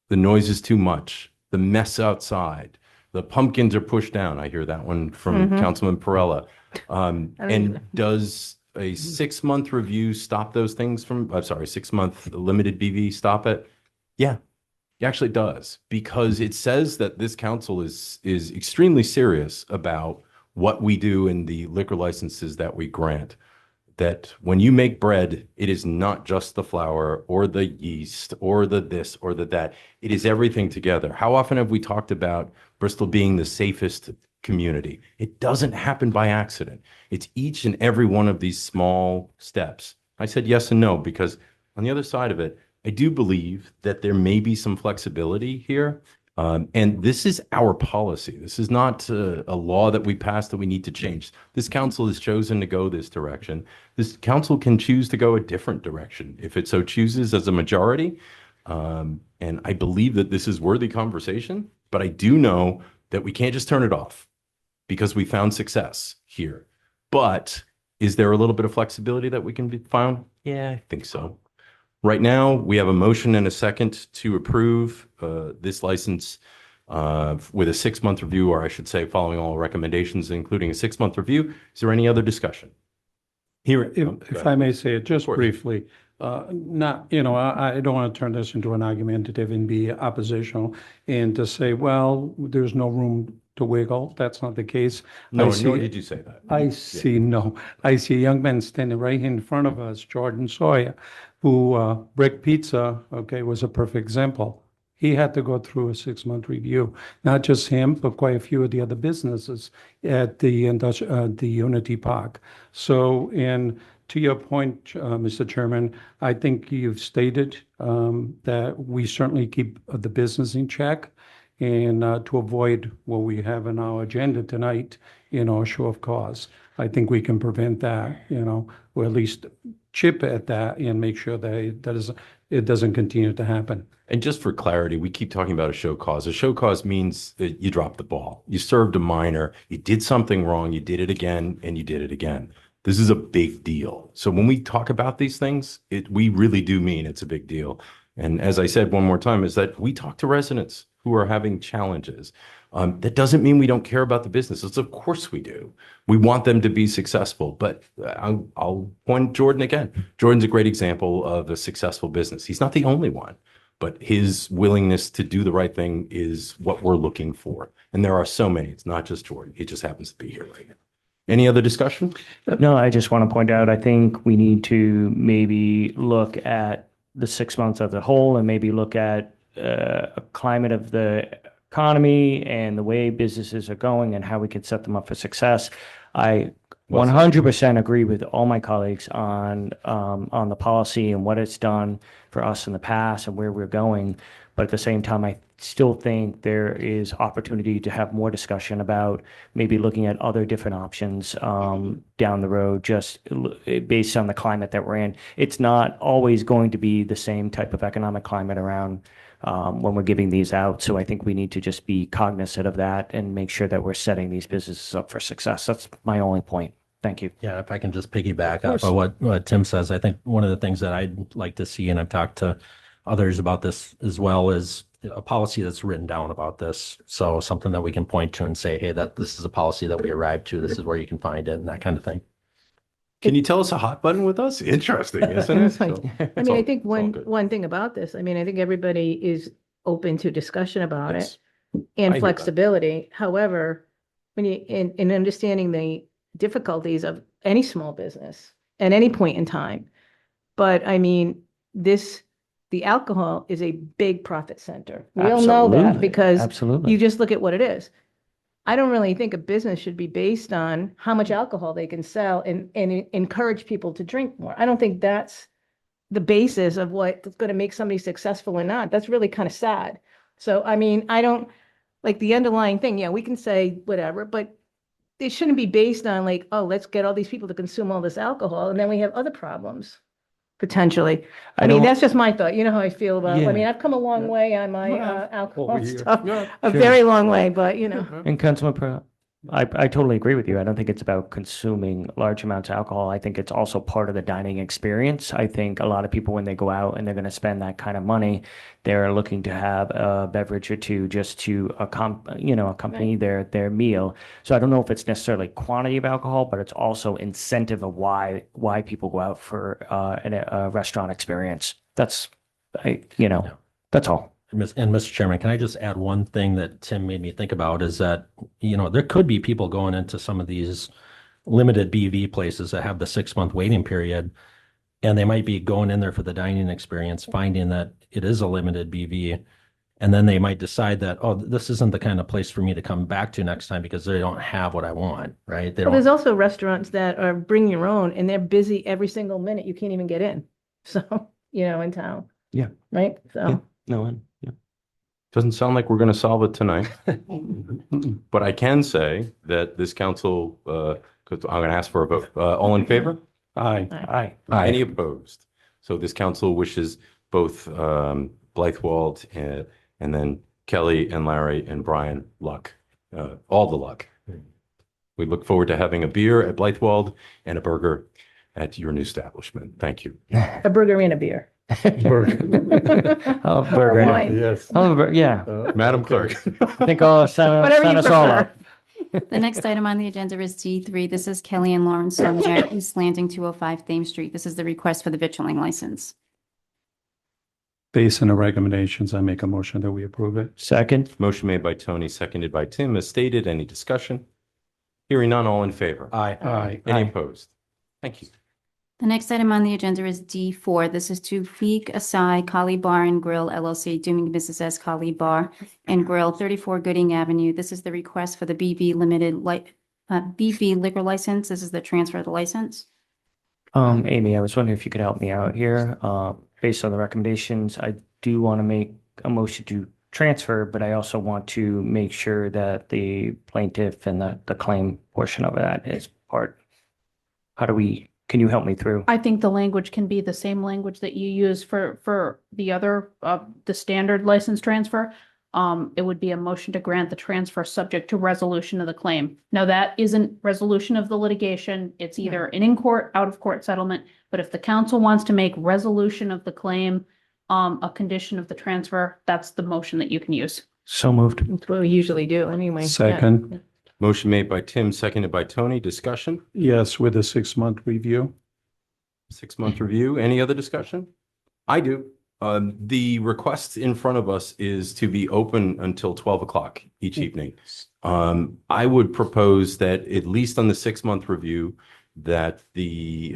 The noise is too much. The mess outside. The pumpkins are pushed down. I hear that one from Councilman Perella. And does a 6-month review stop those things from, I'm sorry, 6-month limited BV stop it? Yeah, it actually does, because it says that this council is extremely serious about what we do in the liquor licenses that we grant. That when you make bread, it is not just the flour or the yeast or the this or the that. It is everything together. How often have we talked about Bristol being the safest community? It doesn't happen by accident. It's each and every one of these small steps. I said yes and no, because on the other side of it, I do believe that there may be some flexibility here. And this is our policy. This is not a law that we passed that we need to change. This council has chosen to go this direction. This council can choose to go a different direction if it so chooses as a majority. And I believe that this is worthy conversation, but I do know that we can't just turn it off because we found success here. But is there a little bit of flexibility that we can be found? Yeah, I think so. Right now, we have a motion and a second to approve this license with a 6-month review, or I should say, following all recommendations, including a 6-month review. Is there any other discussion? Here, If I may say it just briefly, I don't want to turn this into an argumentative and be oppositional and to say, well, there's no room to wiggle. That's not the case. No, nor did you say that. I see a young man standing right in front of us, Jordan Sawyer, who Brick Pizza, was a perfect example. He had to go through a 6-month review, not just him, but quite a few of the other businesses at the Unity Park. So, and to your point, Mr. Chairman, I think you've stated that we certainly keep the business in check, and to avoid what we have in our agenda tonight, a show of cause. I think we can prevent that, or at least chip at that and make sure that it doesn't continue to happen. And just for clarity, we keep talking about a show cause. A show cause means that you dropped the ball. You served a minor, you did something wrong, you did it again, and you did it again. This is a big deal. So when we talk about these things, we really do mean it's a big deal. And as I said one more time, is that we talk to residents. who are having challenges. That doesn't mean we don't care about the businesses. Of course we do. We want them to be successful, but I'll point Jordan again. Jordan's a great example of a successful business. He's not the only one, but his willingness to do the right thing is what we're looking for. And there are so many. It's not just Jordan. He just happens to be here right now. Any other discussion? No, I just want to point out, I think we need to maybe look at the 6 months as a whole and maybe look at a climate of the economy and the way businesses are going and how we can set them up for success. I 100% agree with all my colleagues on the policy and what it's done for us in the past and where we're going. But at the same time, I still think there is opportunity to have more discussion about maybe looking at other different options down the road, just based on the climate that we're in. It's not always going to be the same type of economic climate around when we're giving these out. So I think we need to just be cognizant of that and make sure that we're setting these businesses up for success. That's my only point. Thank you. Yeah, if I can just piggyback off of what Tim says, I think one of the things that I'd like to see, and I've talked to others about this as well, is a policy that's written down about this. So something that we can point to and say, hey, that this is a policy that we arrived to. This is where you can find it and that kind of thing. Can you tell us a hot button with us? Interesting, isn't it? I mean, I think one thing about this, I mean, I think everybody is open to discussion about it I and hear flexibility. However, when you, in understanding the difficulties of any small business at any point in time. But I mean, the alcohol is a big profit center. We all know that Absolutely. because Absolutely. you just look at what it is. I don't really think a business should be based on how much alcohol they can sell and encourage people to drink more. I don't think that's the basis of what's going to make somebody successful or not. That's really kind of sad. So, I mean, I don't like the underlying thing. Yeah, we can say whatever, but it shouldn't be based on like, oh, let's get all these people to consume all this alcohol. And then we have other problems potentially. I mean, that's just my thought. You know how I feel about, I mean, I've come a long way on my alcohol stuff, a very long way, but you know. And Councilman, I totally agree with you. I don't think it's about consuming large amounts of alcohol. I think it's also part of the dining experience. I think a lot of people, when they go out and they're going to spend that kind of money, they're looking to have a beverage or two just to accompany their meal. So I don't know if it's necessarily quantity of alcohol, but it's also incentive of why people go out for a restaurant experience. That's all. And Mr. Chairman, can I just add one thing that Tim made me think about is that, there could be people going into some of these limited BV places that have the 6-month waiting period, and they might be going in there for the dining experience, finding that it is a limited BV, and then they might decide that, oh, this isn't the kind of place for me to come back to next time because they don't have what I want, right? Well, there's also restaurants that are bring your own and they're busy every single minute. You can't even get in. So, in town. Yeah. Right? So. Yeah. No, yeah. Doesn't sound like we're going to solve it tonight. But I can say that this council, I'm going to ask for a vote. All in favor? Aye. Any opposed? So this council wishes both Blythewald and then Kelly and Larry and Brian luck, all the luck. We look forward to having a beer at Blythewald and a burger at your new establishment. Thank you. A burger and a beer. Burger. Wine. Yes. Yeah. Madam Clerk. I think I'll sign us all up. The next item on the agenda is D3. This is Kelly and Lawrence Sonia, East Landing, 205 Thames Street. This is the request for the vitrilling license. Based on the recommendations, I make a motion that we approve it. Second. Motion made by Tony, seconded by Tim, as stated. Any discussion? Hearing none, all in favor? Aye. Any opposed? Thank you. The next item on the agenda is D4. This is to Feek Asai Kali Bar and Grill LLC, doing business as Kali Bar and Grill, 34 Gooding Avenue. This is the request for the BV BV liquor license. This is the transfer of the license. Amy, I was wondering if you could help me out here. Based on the recommendations, I do want to make a motion to transfer, but I also want to make sure that the plaintiff and the claim portion of that is part. Can you help me through? I think the language can be the same language that you use for the other, the standard license transfer. It would be a motion to grant the transfer subject to resolution of the claim. Now, that isn't resolution of the litigation. It's either an in-court, out-of-court settlement. But if the council wants to make resolution of the claim a condition of the transfer, that's the motion that you can use. So moved. That's what we usually do anyway. Yeah. Second, Motion made by Tim, seconded by Tony. Discussion? yes, with a 6-month review. 6-month review. Any other discussion? I do. The request in front of us is to be open until 12 o'clock each evening. I would propose that at least on the 6-month review, that the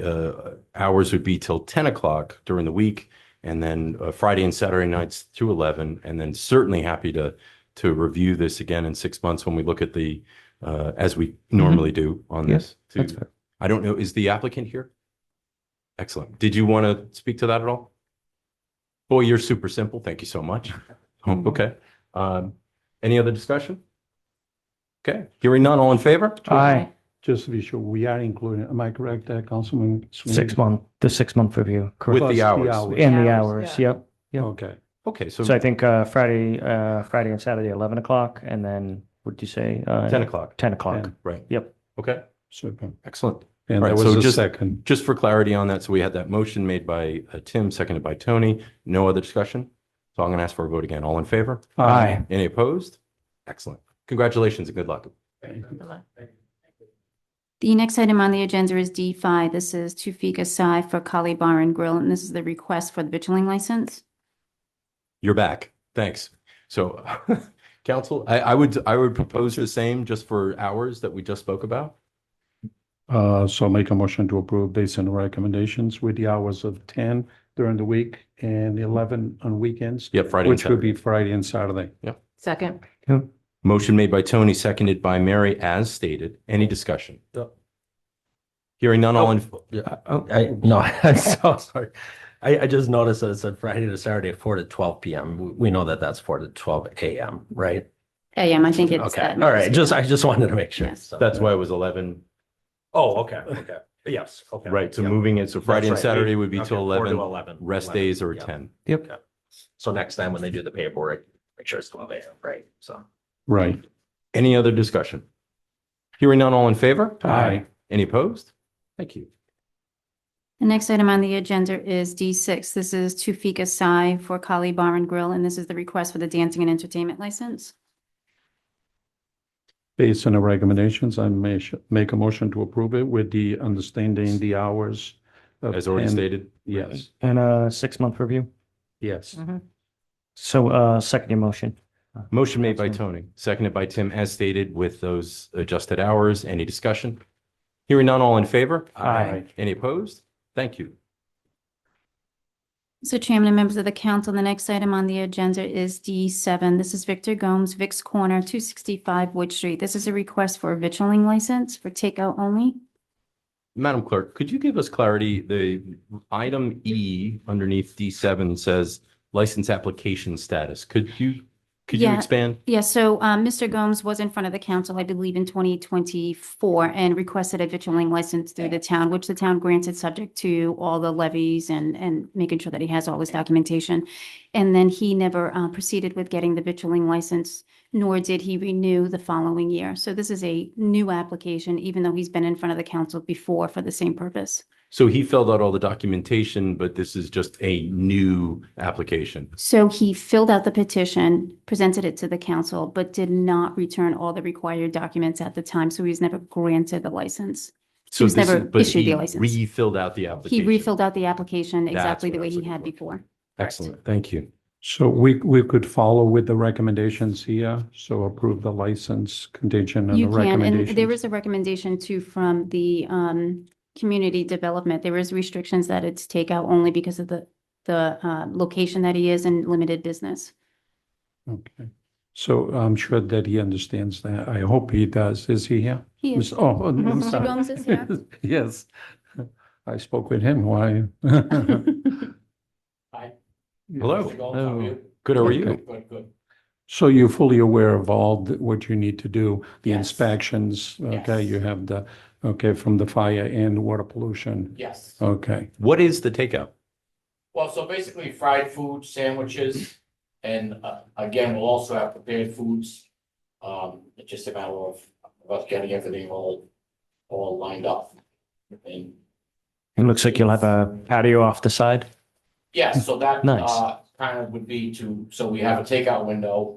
hours would be till 10 o'clock during the week, and then Friday and Saturday nights through 11, and then certainly happy to review this again in 6 months when we look at the as we normally do on this. That's fair. I don't know, is the applicant here? Excellent. Did you want to speak to that at all? Boy, you're super simple. Thank you so much. Okay. Any other discussion? Okay. Hearing none, all in favor? Aye. Just to be sure, we are including, am I correct, Councilman Sweeney? 6-month, the 6-month review. Correct. With the Plus hours. And the Hours, hours, yeah. yep. Yep. Okay, Okay, So I think Friday and Saturday, 11 o'clock, and then what did you say? 10 o'clock. 10 o'clock. 10. Right. Yep. Okay, super. excellent. And Right, there so was a just- second. Just for clarity on that, so we had that motion made by Tim, seconded by Tony. No other discussion? So I'm going to ask for a vote again. All in favor? Aye. Any opposed? Excellent. Congratulations and good luck. The next item on the agenda is D5. This is Tufika Sai for Kali Bar and Grill, and this is the request for the vitrilling license. You're back. Thanks. So, council, I would propose the same just for hours that we just spoke about. So make a motion to approve based on the recommendations with the hours of 10 during the week and 11 on weekends. Yep, Friday and Which would Saturday. be Friday and Saturday. Second. Motion made by Tony, seconded by Mary, as stated. Any discussion? Hearing none, all in, No, I'm so sorry. I just noticed that it said Friday to Saturday, 4 to 12 p.m. We know that that's 4 to 12 a.m., right? AM, I think it's. Okay, all right. I just wanted to make sure. Yes. So- that's why it was 11. Oh, okay, okay. Yes, okay. Right, so Yep. moving it, so Friday and That's right. Saturday would be Okay, till 4 to 11. 11. Rest 11. days are Yep. 10. Yep. So next time when they do the paperwork, make sure it's 12 a.m., right? So. Right. Any other discussion? Hearing none, all in favor? Aye. Any opposed? Thank you. The next item on the agenda is D6. This is Tufika Sai for Kali Bar and Grill, and this is the request for the dancing and entertainment license. Based on the recommendations, I may make a motion to approve it with the understanding the hours. of As already 10. stated? Yes, And a 6-month review. yes. So second your motion. Motion made by That's Tony, seconded by Tim, as stated with those adjusted hours. Any discussion? Hearing none, all in favor? Aye. Any opposed? Thank you. So Chairman and members of the council, the next item on the agenda is D7. This is Victor Gomes, Vic's Corner, 265 Wood Street. This is a request for a vitrilling license for takeout only. Madam Clerk, could you give us clarity? The item E underneath D7 says license application status. Could you Yeah. expand? Yeah, so Mr. Gomes was in front of the council, I believe, in 2024 and requested a vitrilling license through the town, which the town granted subject to all the levies and making sure that he has all his documentation. And then he never proceeded with getting the vitrilling license, nor did he renew the following year. So this is a new application, even though he's been in front of the council before for the same purpose. So he filled out all the documentation, but this is just a new application. So he filled out the petition, presented it to the council, but did not return all the required documents at the time. So he was never granted the license. So was this never is, but issued he the license. refilled out the He application. refilled out the application That's exactly the what I way was he looking had for. before. Excellent. Thank you. So we could follow with the recommendations here. So approve the license contingent on the You can, and recommendations. there is a recommendation too from the community development. There is restrictions that it's takeout only because of the location that he is in limited business. Okay. So I'm sure that he understands that. I hope he does. Is he here? He is. Oh, I'm Mr. sorry. Gomes is here. Yes. I spoke with him. Why? Hello. Oh. Good, how are you? Good, good. So you're fully aware of what you need to do, the Yes. inspections, okay? Yes. You have from the fire and water pollution, Yes. okay? What is the takeout? Well, so basically fried food, sandwiches, and again, we'll also have prepared foods. It's just a matter of us getting everything all lined up. And It looks like you'll have a patio off the side. yeah, so that Nice. kind of would be so we have a takeout window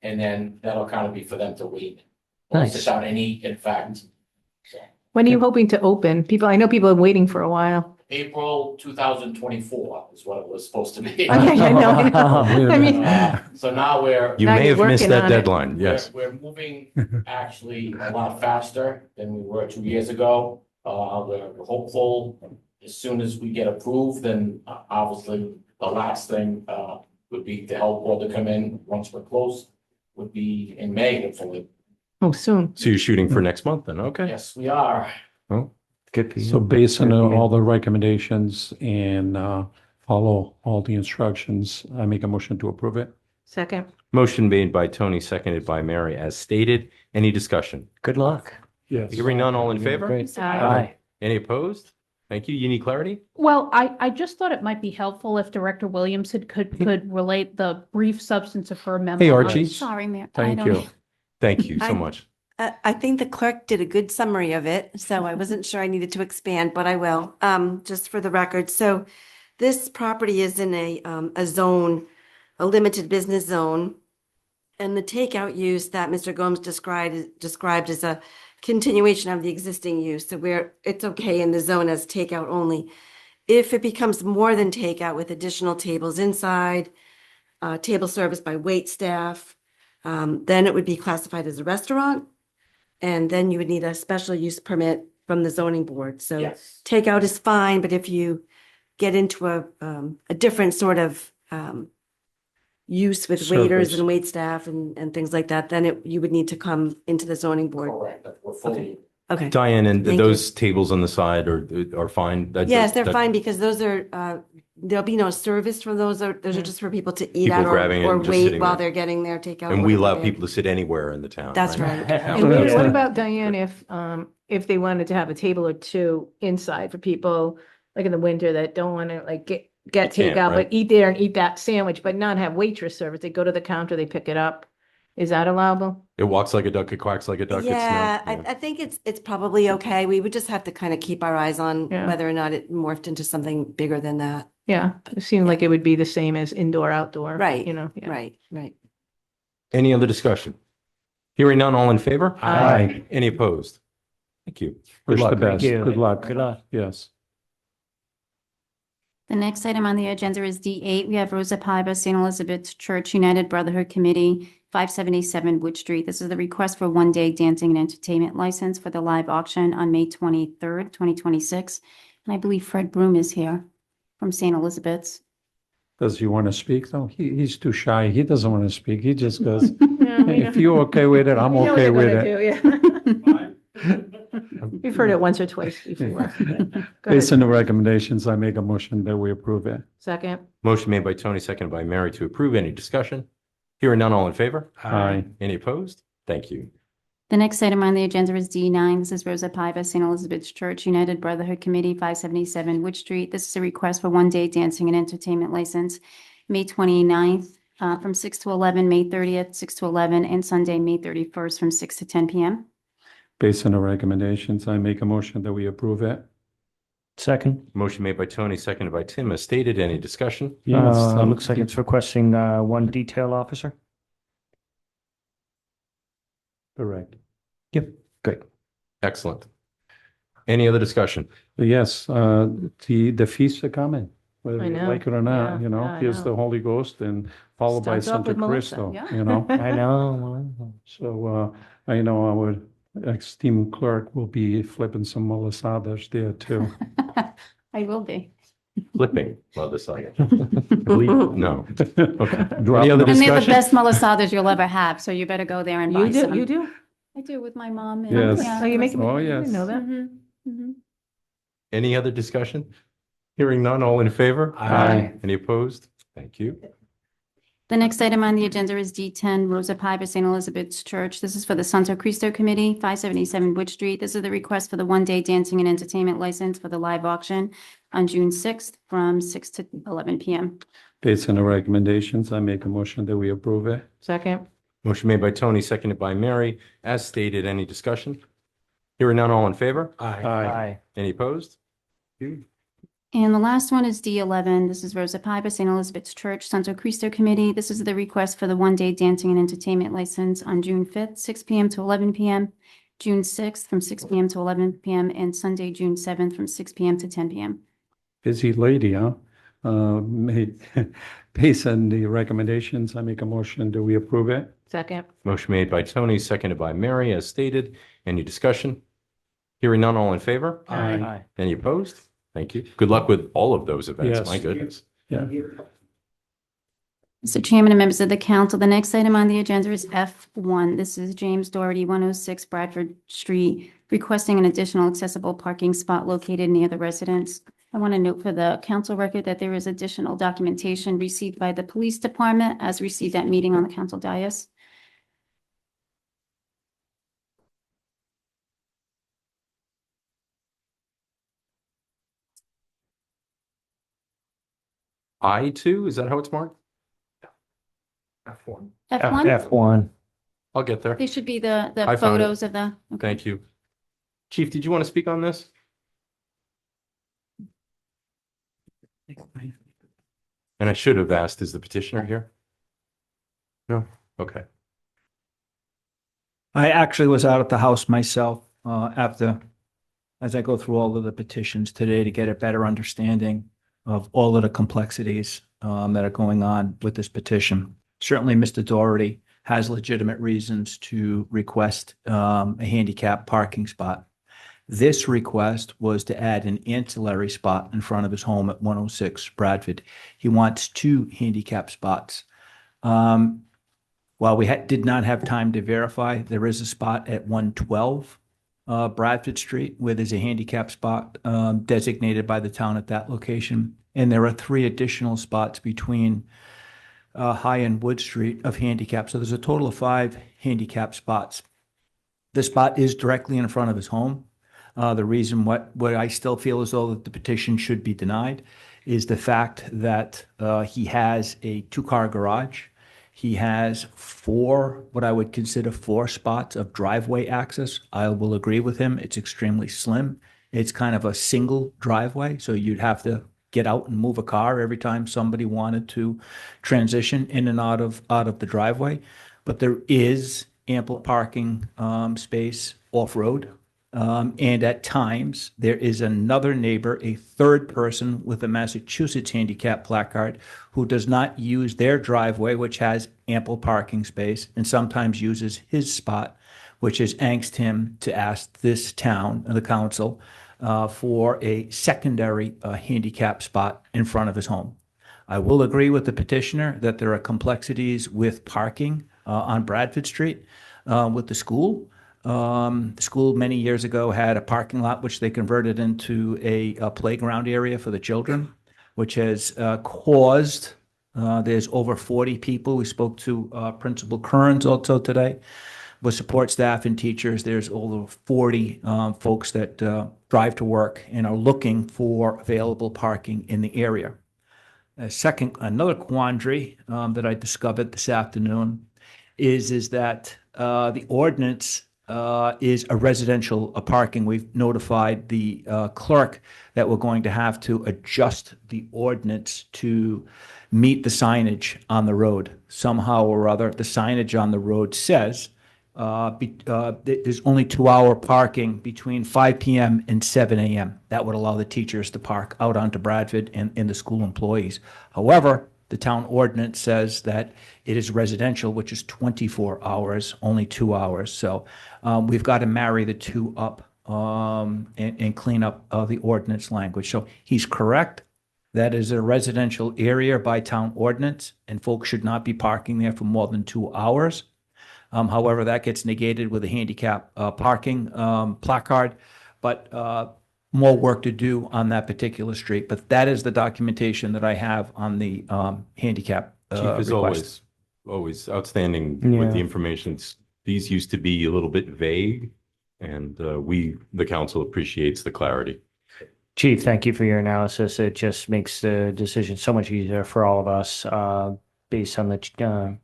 And then that'll kind of be for them to wait. Or sit Nice. down and eat, in fact. So, When are you hoping to open? I know people are waiting for a while. April 2024 is what it was supposed to be. I know. I mean, So now we're. You Now may you're have missed working that on it. deadline. Yes. We're moving actually a lot faster than we were 2 years ago. We're hopeful as soon as we get approved, then obviously the last thing would be to help World to come in once we're close, would be in May, hopefully. oh, soon. So you're shooting for next month then? Okay. Yes, we are. Good for you. So based on Good for you. all the recommendations and follow all the instructions, I make a motion to approve it. Second. Motion made by Tony, seconded by Mary, as stated. Any discussion? Good luck. Yes. Hearing none, all in favor? Great. Aye. Any opposed? Thank you. You need clarity? Well, I just thought it might be helpful if Director Williamson could relate the brief substance of her memo. Hey, Archie. Sorry, Mayor. I Thank don't- you. Thank you so I- much. I think the clerk did a good summary of it, so I wasn't sure I needed to expand, but I will, just for the record. So this property is in a zone, a limited business zone. And the takeout use that Mr. Gomes described as a continuation of the existing use. So it's okay in the zone as takeout only. If it becomes more than takeout with additional tables inside, table service by wait staff, then it would be classified as a restaurant. And then you would need a special use permit from the zoning board. So Yes. takeout is fine, but if you get into a different sort of use with waiters Service. and wait staff and things like that, then you would need to come into the zoning board. Correct. We're fully. Okay. Diane, and Thank you. those tables on the side are fine? Yes, they're fine because those are, there'll be no service from those. Those are just for people to eat People at grabbing it or and just wait sitting while there. they're getting their takeout. And we whatever allow they- people to sit anywhere in the town. That's right. And what about, Diane, if they wanted to have a table or two inside for people, like in the winter, that don't want to like get can't, takeout, right? but eat there and eat that sandwich, but not have waitress service? They go to the counter, they pick it up. Is that allowable? It walks like a duck, it quacks like a duck. It's no- Yeah, I think it's probably okay. We would just have to kind of keep our eyes on Yeah. whether or not it morphed into something bigger than that. Yeah, it seemed like it would be the same as indoor, outdoor. Right, You know, yeah. Right. Any other discussion? Hearing none, all in favor? Aye. Any opposed? Thank you. Wish the luck. best. Thank you. Good luck. Good luck. Yes. The next item on the agenda is D8. We have Rosa Paiva, St. Elizabeth's Church United Brotherhood Committee, 577 Wood Street. This is the request for one-day dancing and entertainment license for the live auction on May 23rd, 2026. And I believe Fred Broom is here from St. Elizabeth's. Does he want to speak though? He's too shy. He doesn't want to speak. He just goes, Yeah, we if know- you're okay with it, I'm we know what okay you're with gonna it. do, yeah. We've heard it once or twice before. Go Based ahead. on the recommendations, I make a motion that we approve it. Second. Motion made by Tony, seconded by Mary to approve. Any discussion? Hearing none, all in favor? Aye. Any opposed? Thank you. The next item on the agenda is D9. This is Rosa Paiva, St. Elizabeth's Church United Brotherhood Committee, 577 Wood Street. This is a request for one-day dancing and entertainment license, May 29th, from 6 to 11, May 30th, 6 to 11, and Sunday, May 31st, from 6 to 10 p.m. Based on the recommendations, I make a motion that we approve it. Second. Motion made by Tony, seconded by Tim, as stated. Any discussion? Yes. Looks like it's requesting one detail officer. Correct. Yep, great. Excellent. Any other discussion? Yes, the feasts are coming, whether I you know. like it or not, Yeah, yeah, I here's know. the Holy Ghost and followed by Starts off Santa with Melissa, Cristo, yeah. I know. So, I know our esteemed clerk will be flipping some malasadas there too. I will be. Flipping, love this side. No. Okay. Drop Any other And they're the discussion? best malasadas you'll ever have, so you better go there and buy You do, some. you do? I do with my mom. Yes. Yeah. Oh, you make, Oh, I yes. didn't know that. Mhm, mhm. Any other discussion? Hearing none, all in favor? Aye. Any opposed? Thank you. The next item on the agenda is D10, Rosa Paiva, St. Elizabeth's Church. This is for the Santo Cristo Committee, 577 Wood Street. This is the request for the one-day dancing and entertainment license for the live auction on June 6th from 6 to 11 p.m. Based on the recommendations, I make a motion that we approve it. Second. Motion made by Tony, seconded by Mary. As stated, any discussion? Hearing none, all in favor? Aye. Aye. Any opposed? Thank you. And the last one is D11. This is Rosa Piper, St. Elizabeth's Church, Santo Cristo Committee. This is the request for the one-day dancing and entertainment license on June 5th, 6 p.m. to 11 p.m., June 6th from 6 p.m. to 11 p.m., and Sunday, June 7th from 6 p.m. to 10 p.m. Busy lady, huh? Made, based on the recommendations, I make a motion. Do we approve it? Second. Motion made by Tony, seconded by Mary, as stated. Any discussion? Hearing none, all in favor? Aye. Any opposed? Thank you. Good luck with all of those events. Yes. My goodness. Yeah. Mr. Chairman and members of the council, the next item on the agenda is F1. This is James Doherty, 106 Bradford Street, requesting an additional accessible parking spot located near the residence. I want to note for the council record that there is additional documentation received by the police department as received at meeting on the council dais. I2, is that how it's marked? F1. F1, F1. I'll get there. they should be the I found it. photos of the. Okay. Thank you. Chief, did you want to speak on this? And I should have asked, is the petitioner here? No? Okay. I actually was out at the house myself as I go through all of the petitions today to get a better understanding of all of the complexities that are going on with this petition. Certainly, Mr. Doherty has legitimate reasons to request a handicap parking spot. This request was to add an ancillary spot in front of his home at 106 Bradford. He wants 2 handicap spots. While we did not have time to verify, there is a spot at 112 Bradford Street where there's a handicap spot designated by the town at that location. And there are 3 additional spots between High and Wood Street of handicap. So there's a total of 5 handicap spots. The spot is directly in front of his home. The reason what I still feel as though that the petition should be denied is the fact that he has a 2-car garage. He has 4, what I would consider 4 spots of driveway access. I will agree with him. It's extremely slim. It's kind of a single driveway, so you'd have to get out and move a car every time somebody wanted to transition in and out of the driveway. But there is ample parking space off-road. And at times, there is another neighbor, a 3rd person with a Massachusetts handicap placard who does not use their driveway, which has ample parking space, and sometimes uses his spot, which has angst him to ask this town, the council, for a secondary handicap spot in front of his home. I will agree with the petitioner that there are complexities with parking on Bradford Street with the school. The school many years ago had a parking lot which they converted into a playground area for the children, which has caused, there's over 40 people. We spoke to Principal Kearns also today with support staff and teachers. There's over 40 folks that drive to work and are looking for available parking in the area. Another quandary that I discovered this afternoon is that the ordinance is a residential parking. We've notified the clerk that we're going to have to adjust the ordinance to meet the signage on the road. Somehow or other, the signage on the road says there's only 2-hour parking between 5 p.m. and 7 a.m. That would allow the teachers to park out onto Bradford and the school employees. However, the town ordinance says that it is residential, which is 24 hours, only 2 hours. So we've got to marry the two up and clean up the ordinance language. So he's correct. That is a residential area by town ordinance, and folks should not be parking there for more than 2 hours. However, that gets negated with a handicap parking placard, but more work to do on that particular street. But that is the documentation that I have on the handicap Chief is request. always outstanding Yeah. with the information. These used to be a little bit vague, and the council appreciates the clarity. Chief, thank you for your analysis. It just makes the decision so much easier for all of us. Based on the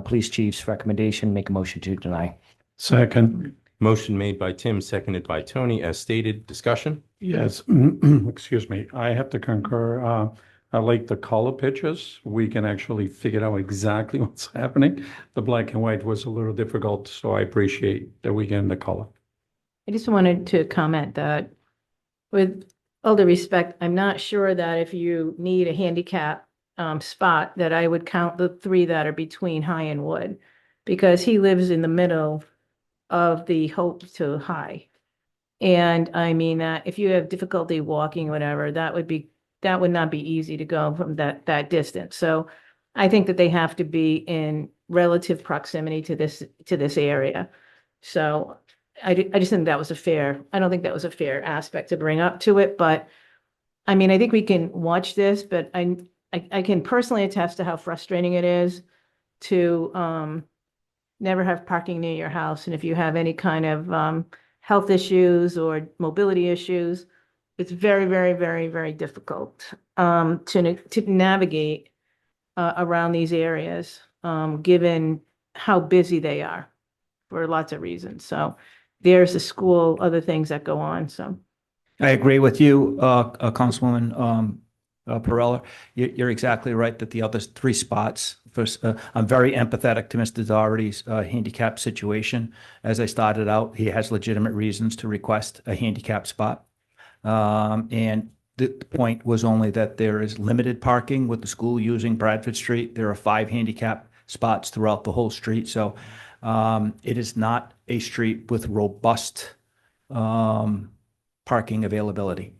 police chief's recommendation, make a motion to deny. Second. Motion made by Tim, seconded by Tony, as stated. Discussion? Yes, excuse me. I have to concur. I like the color pictures. We can actually figure out exactly what's happening. The black and white was a little difficult, so I appreciate that we get in the color. I just wanted to comment that with all due respect, I'm not sure that if you need a handicap spot, that I would count the three that are between High and Wood, because he lives in the middle of the Hope to High. And I mean that if you have difficulty walking, whatever, that would not be easy to go from that distance. So I think that they have to be in relative proximity to this area. So I just think that was I don't think that was a fair aspect to bring up to it, but I mean, I think we can watch this, but I can personally attest to how frustrating it is to never have parking near your house. And if you have any kind of health issues or mobility issues, it's very, very, very, very difficult to navigate around these areas, given how busy they are for lots of reasons. So there's a school, other things that go on, so. I agree with you, Councilwoman Perella. You're exactly right that the other three spots, first, I'm very empathetic to Mr. Doherty's handicap situation. As I started out, he has legitimate reasons to request a handicap spot. And the point was only that there is limited parking with the school using Bradford Street. There are 5 handicap spots throughout the whole street. So it is not a street with robust parking availability.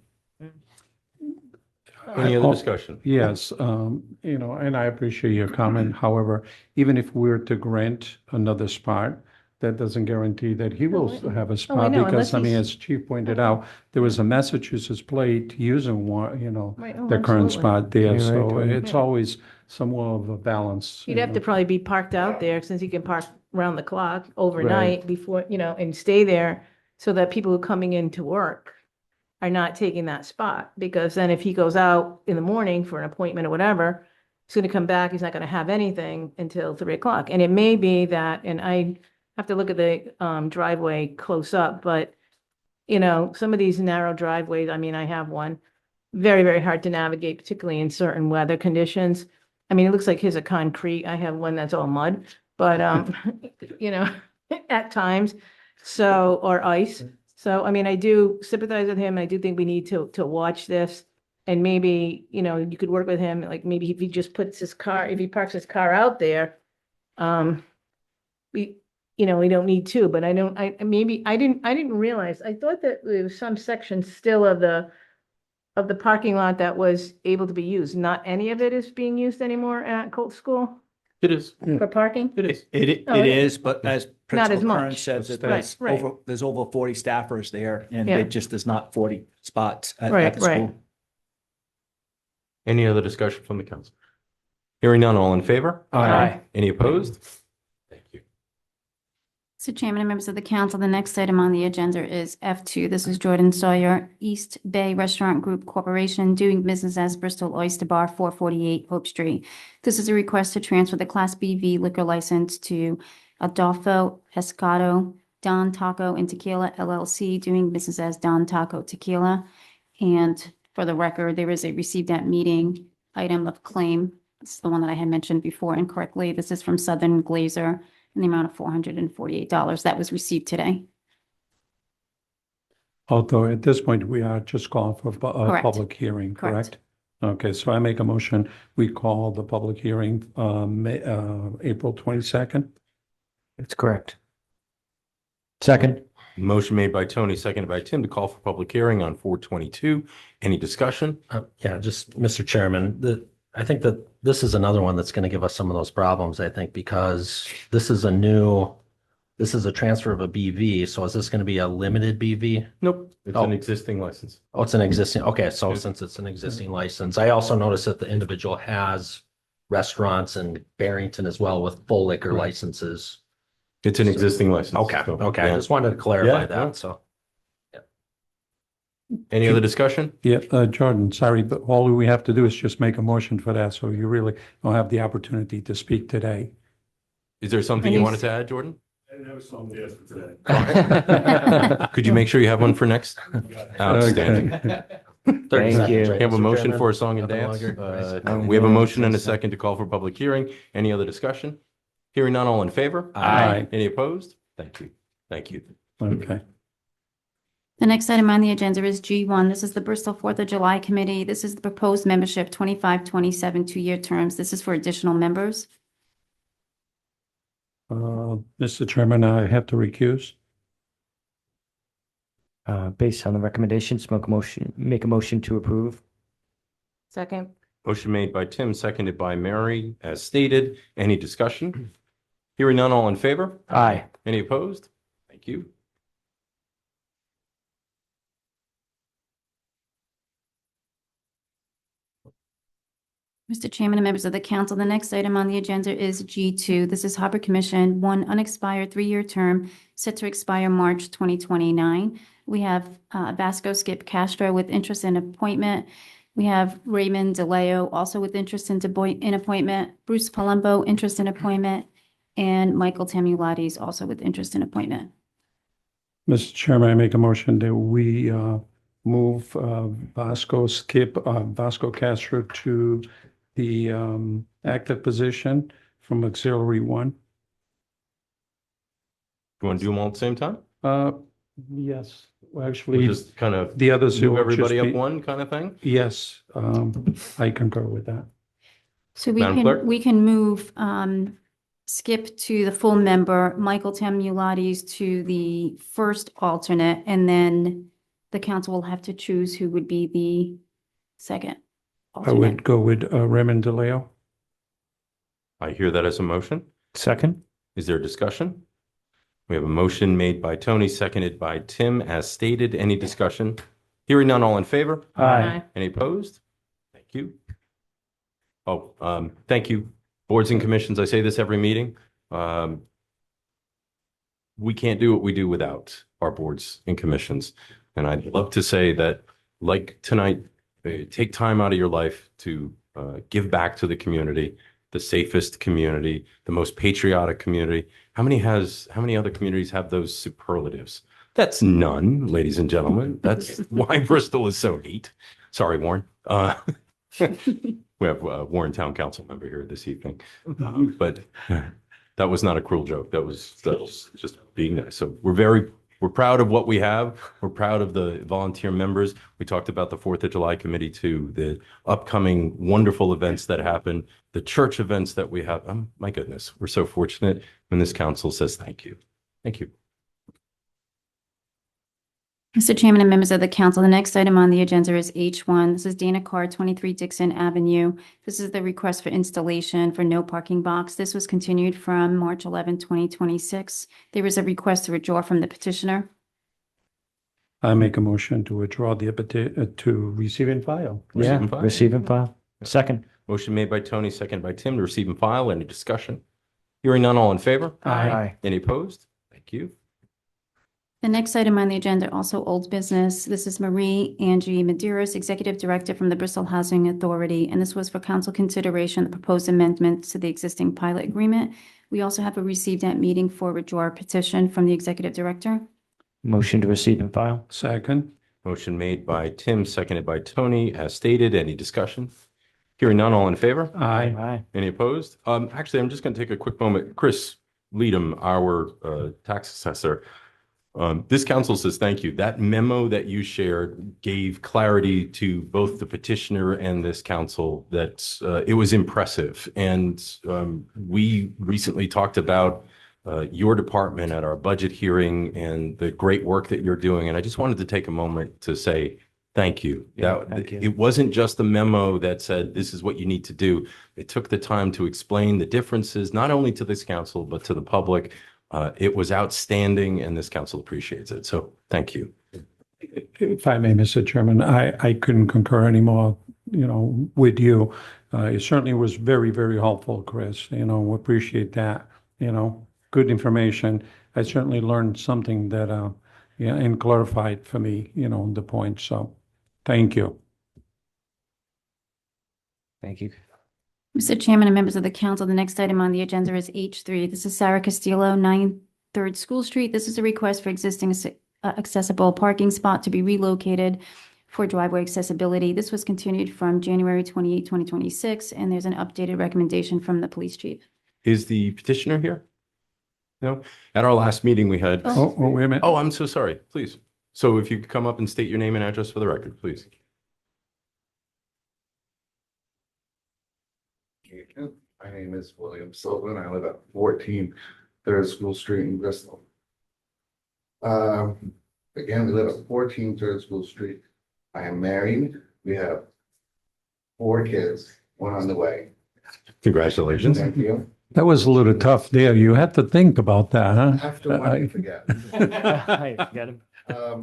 Any other discussion? Yes, and I appreciate your comment. However, even if we're to grant another spot, that doesn't guarantee that he will have a spot, know, because, unless I mean, he's- as Chief pointed out, there was a Massachusetts plate using one, Right, oh, the current absolutely. spot there, You're so right. it's always somewhat of a balance. He'd have to probably be parked out there since he can park around the clock overnight before, and stay there so that people who are coming in to work are not taking that spot. Because then if he goes out in the morning for an appointment or whatever, he's gonna come back, he's not gonna have anything until 3 o'clock. And it may be that, and I have to look at the driveway close up, but some of these narrow driveways, I mean, I have one, very, very hard to navigate, particularly in certain weather conditions. I mean, it looks like his are concrete. I have one that's all mud, but at times, so, or ice. So, I mean, I do sympathize with him. I do think we need to watch this. And maybe, you could work with him, like maybe if he just puts if he parks his car out there, we don't need to, but I didn't realize, I thought that there was some section still of the parking lot that was able to be used. Not any of it is being used anymore at Colt School It is. for parking? It is. It Oh, it is, but as Not as Principal Kern much. says, that Right, right. there's over 40 staffers there, and Yeah. it just is not 40 spots at Right, the right. school. Any other discussion from the council? Hearing none, all in favor? Aye. Any opposed? Thank you. So Chairman and members of the council, the next item on the agenda is F2. This is Jordan Sawyer, East Bay Restaurant Group Corporation, doing business as Bristol Oyster Bar, 448 Hope Street. This is a request to transfer the Class BV liquor license to Adolfo Pescado Don Taco and Tequila LLC, doing business as Don Taco Tequila. And for the record, there is a received at meeting item of claim. It's the one that I had mentioned before incorrectly. This is from Southern Glazer in the amount of $448. That was received today. Although at this point, we are just calling for a Correct. public hearing, Correct. correct? Okay, so I make a motion, we call the public hearing, April 22nd. That's correct. Second. Motion made by Tony, seconded by Tim to call for public hearing on 422. Any discussion? Yeah, just Mr. Chairman, I think that this is another one that's going to give us some of those problems, I think, because this is a transfer of a BV. So is this going to be a limited BV? Nope. It's Oh. an existing license. Oh, it's an existing, okay, so Yeah. since it's an existing license, I also noticed that the individual has restaurants in Barrington as well with full liquor Right. licenses. It's an existing license. Okay, So, okay, I yeah. just wanted to clarify Yeah, that, yeah. so. Any other discussion? Yeah, Jordan, sorry, but all we have to do is just make a motion for that, so you really don't have the opportunity to speak today. Is there something you wanted to add, Jordan? didn't have a song to ask for today. Could you make sure you have one for next? Outstanding. Thank you. We have a motion for a song and dance. We have a motion and a second to call for public hearing. Any other discussion? Hearing none, all in favor? Aye. Any opposed? Thank you. Thank you. Okay. The next item on the agenda is G1. This is the Bristol 4th of July Committee. This is the proposed membership, 25-27 two-year terms. This is for additional members. Mr. Chairman, I have to recuse. Based on the recommendations, make a motion to approve. Second. Motion made by Tim, seconded by Mary, as stated. Any discussion? Hearing none, all in favor? Aye. Any opposed? Thank you. Mr. Chairman and members of the council, the next item on the agenda is G2. This is Harbor Commission, one unexpired three-year term set to expire March 2029. We have Vasco Skip Castro with interest in appointment. We have Raymond DeLeo also with interest in appointment. Bruce Palumbo, interest in appointment. And Michael Tamulades also with interest in appointment. Mr. Chairman, I make a motion that we move Vasco Castro to the active position from auxiliary 1. You want to do them all at the same time? Yes, well, We'll actually, just kind of the others move will everybody just up be- one kind of thing? Yes, I concur with that. So Madam Clerk? we can move Skip to the full member, Michael Tamulades to the first alternate, and then the council will have to choose who would be the second I alternate. would go with Raymond DeLeo. I hear that as a motion. Second. Is there a discussion? We have a motion made by Tony, seconded by Tim, as stated. Any discussion? Hearing none, all in favor? Aye. Any opposed? Thank you. Oh, thank you. Boards and commissions, I say this every meeting. We can't do what we do without our boards and commissions. And I'd love to say that, like tonight, take time out of your life to give back to the community, the safest community, the most patriotic community. How many other communities have those superlatives? That's none, ladies and gentlemen. That's why Bristol is so neat. Sorry, Warren. We have a Warren Town Council member here this evening. But that was not a cruel joke. That was just being nice. So we're proud of what we have. We're proud of the volunteer members. We talked about the 4th of July committee too, the upcoming wonderful events that happen, the church events that we have. My goodness, we're so fortunate when this council says thank you. Thank you. Mr. Chairman and members of the council, the next item on the agenda is H1. This is Dana Carr, 23 Dixon Avenue. This is the request for installation for no parking box. This was continued from March 11, 2026. There was a request to withdraw from the petitioner. I make a motion to withdraw to receive and file. Receive and file. Receive and file. Second. Motion made by Tony, seconded by Tim to receive and file. Any discussion? Hearing none, all in favor? Aye. Any opposed? Thank you. The next item on the agenda, also old business. This is Marie Angie Medeiros, Executive Director from the Bristol Housing Authority, and this was for council consideration, the proposed amendments to the existing pilot agreement. We also have a received at meeting for withdraw petition from the Executive Director. Motion to receive and file. Second. Motion made by Tim, seconded by Tony, as stated. Any discussion? Hearing none, all in favor? Aye. Aye. Any opposed? Actually, I'm just going to take a quick moment. Chris Leadham, our tax assessor, this council says thank you. That memo that you shared gave clarity to both the petitioner and this council that it was impressive. And we recently talked about your department at our budget hearing and the great work that you're doing. And I just wanted to take a moment to say thank you. Thank you. It wasn't just a memo that said this is what you need to do. It took the time to explain the differences, not only to this council, but to the public. It was outstanding, and this council appreciates it. So thank you. If I may, Mr. Chairman, I couldn't concur anymore, with you. It certainly was very, very helpful, Chris. We appreciate that, good information. I certainly learned something that, and clarified for me, the point. So thank you. Thank you. Mr. Chairman and members of the council, the next item on the agenda is H3. This is Sarah Castillo, 9 Third School Street. This is a request for existing accessible parking spot to be relocated for driveway accessibility. This was continued from January 28, 2026, and there's an updated recommendation from the police chief. Is the petitioner here? No? At our last meeting, we had. Oh, wait a minute. Oh, I'm so sorry. Please. So if you could come up and state your name and address for the record, please. My name is William Sullivan. I live at 14 Third School Street in Bristol. Again, we live at 14 Third School Street. I am married. We have 4 kids, 1 on the way. Congratulations. Thank you. That was a little tough there. You had to think about that, huh? After one, I forget. Got him.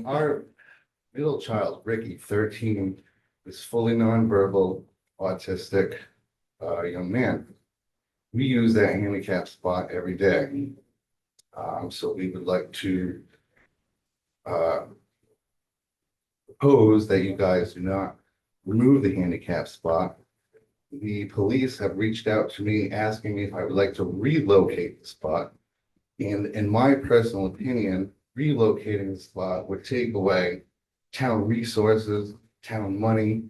Our middle child, Ricky, 13, is fully nonverbal, autistic, young man. We use that handicap spot every day. So we would like to propose that you guys do not remove the handicap spot. The police have reached out to me asking me if I would like to relocate the spot. And in my personal opinion, relocating the spot would take away town resources, town money,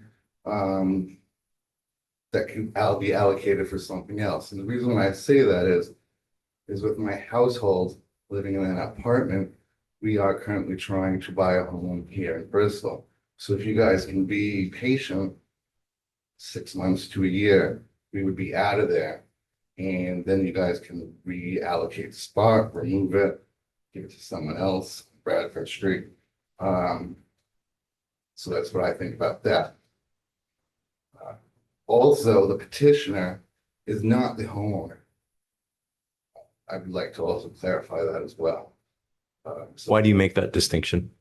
that could be allocated for something else. And the reason why I say that is with my household living in an apartment, we are currently trying to buy a home here in Bristol. So if you guys can be patient, 6 months to a year, we would be out of there. And then you guys can reallocate the spot, remove it, give it to someone else, Bradford Street. So that's what I think about that. Also, the petitioner is not the homeowner. I would like to also clarify that as well. Why do you make that distinction?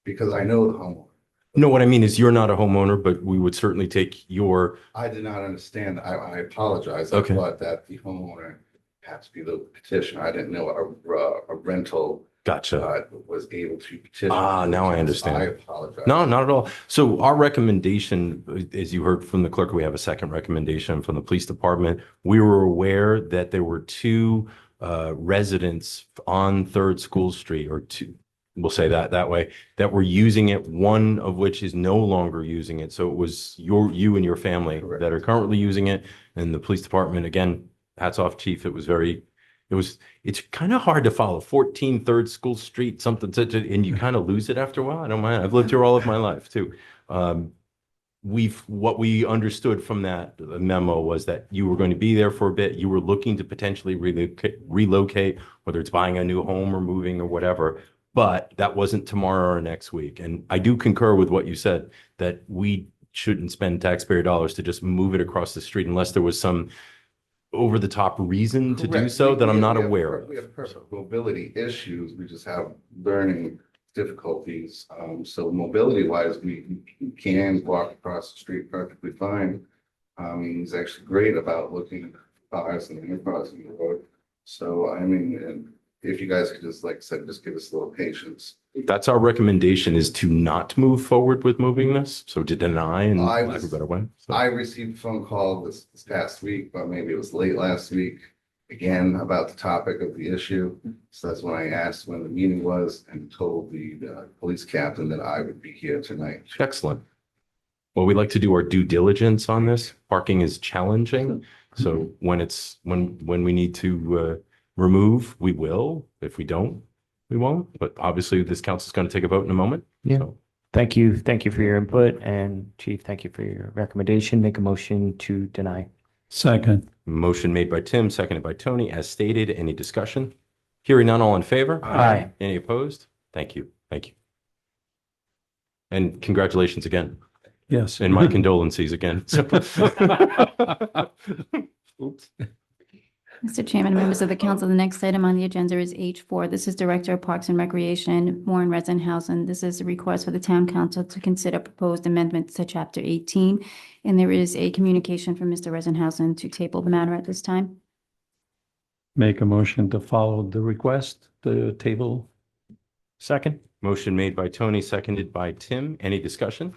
Because I know the homeowner. No, what I mean is you're not a homeowner, but we would certainly take your. I did not understand. I apologize. Okay. I thought that the homeowner had to be the petitioner. I didn't know a rental Gotcha. was able to petition. Now I understand. I apologize. No, not at all. So our recommendation, as you heard from the clerk, we have a second recommendation from the police department. We were aware that there were 2 residents on Third School Street, or 2, we'll say that way, that were using it, one of which is no longer using it. So it was you and your family Correct. that are currently using it. And the police department, again, hats off, chief. It's kind of hard to follow 14 Third School Street, something such, and you kind of lose it after a while. I don't mind. I've lived here all of my life too. What we understood from that memo was that you were going to be there for a bit. You were looking to potentially relocate, whether it's buying a new home or moving or whatever, but that wasn't tomorrow or next week. And I do concur with what you said, that we shouldn't spend taxpayer dollars to just move it across the street unless there was some over-the-top reason to do Correct. so that I'm not We have- aware of. We have perfect mobility issues. We just have learning difficulties. So mobility-wise, we can walk across the street perfectly fine. He's actually great about looking at cars and crossing the road. So, I mean, and if you guys could just, like I said, just give us a little patience. That's our recommendation, is to not move forward with moving this. So to deny, and I lack of a better way. So- I received a phone call this past week, but maybe it was late last week, again, about the topic of the issue. So that's when I asked when the meeting was and told the police captain that I would be here tonight. Excellent. Well, we like to do our due diligence on this. Parking is challenging. So when we need to remove, we will. If we don't, we won't. But obviously this council is going to take a vote in a moment. Yeah. So Thank you for your input, and Chief, thank you for your recommendation. Make a motion to deny. Second. motion made by Tim, seconded by Tony, as stated. Any discussion? Hearing none, all in favor? Aye. Any opposed? Thank you. Thank you. And congratulations again. Yes. And my condolences again. Oops. Mr. Chairman, members of the council, the next item on the agenda is H4. This is Director of Parks and Recreation, Warren Resenhausen. This is a request for the town council to consider proposed amendments to Chapter 18. And there is a communication from Mr. Resenhausen to table the matter at this time. Make a motion to follow the request, the table. Second. Motion made by Tony, seconded by Tim. Any discussion?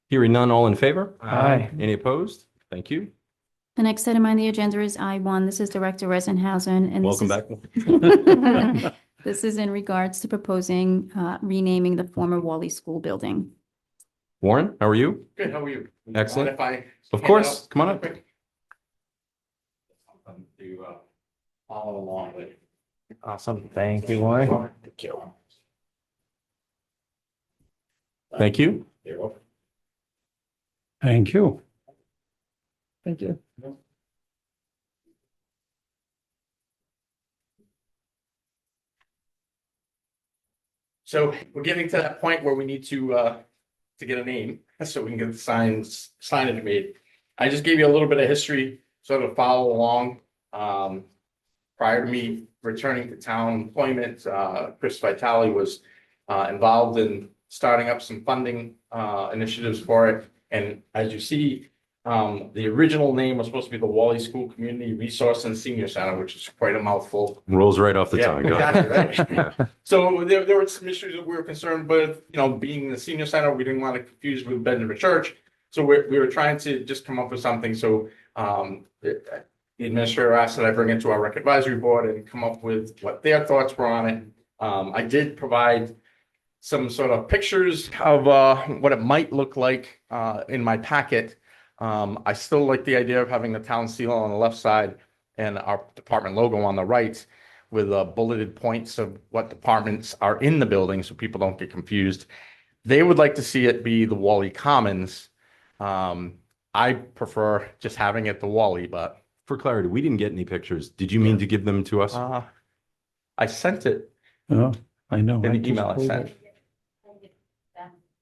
Hearing none, all in favor? Aye. Any opposed? Thank you. The next item on the agenda is I1. This is Director Resenhausen. And this Welcome is- back. This is in regards to proposing renaming the former Wally School building. Warren, how are you? Good, how are you? Excellent. Mind if I Of hand course, it out come on real up. quick? Something to follow along with. Awesome. Thank you, Warren. Thank you. Thank you. You're welcome. Thank you. Thank you. So we're getting to that point where we need to get a name, so we can get the signage made. I just gave you a little bit of history, sort of follow along. Prior to me returning to town employment, Chris Vitale was involved in starting up some funding initiatives for it. And as you see, the original name was supposed to be the Wally School Community Resource and Senior Center, which is quite a mouthful. Rolls right off the Yeah, tongue. Go exactly, ahead. right. So there were some issues that we were concerned with, being the senior center, we didn't want to confuse with Benjamin Church. So we were trying to just come up with something. So the administrator asked that I bring it to our rec advisory board and come up with what their thoughts were on it. I did provide some sort of pictures of what it might look like in my packet. I still like the idea of having the town seal on the left side and our department logo on the right with bulleted points of what departments are in the building so people don't get confused. They would like to see it be the Wally Commons. I prefer just having it the Wally, but For clarity, we didn't get any pictures. Did you mean to give them to us? I sent it Oh, I know. in I the just email I pulled sent. it.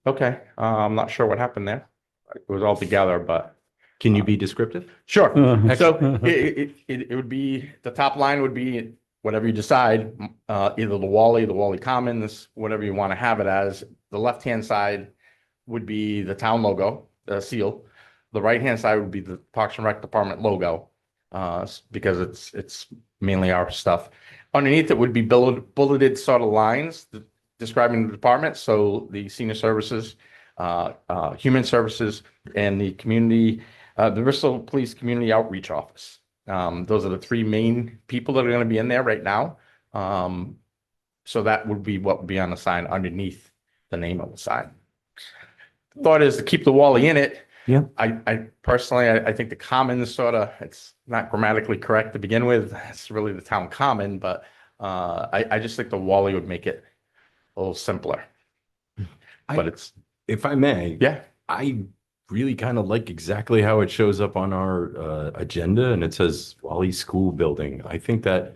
Okay, I'm not sure what happened there. It was all together, but Can you be descriptive? sure. So Uh-huh. it would be, the top line would be whatever you decide, either the Wally Commons, whatever you want to have it as. The left-hand side would be the town logo, the seal. The right-hand side would be the Parks and Rec Department logo, because it's mainly our stuff. Underneath it would be bulleted sort of lines describing the department. So the senior services, human services, and the community, the Bristol Police Community Outreach Office. Those are the three main people that are going to be in there right now. So that would be what would be on the sign underneath the name of the sign. The thought is to keep the Wally in it. Yeah. I personally, I think the commons sort of, it's not grammatically correct to begin with. It's really the town common, but I just think the Wally would make it a little simpler. But it's, If I may, yeah. I really kind of like exactly how it shows up on our agenda, and it says Wally School Building. I think that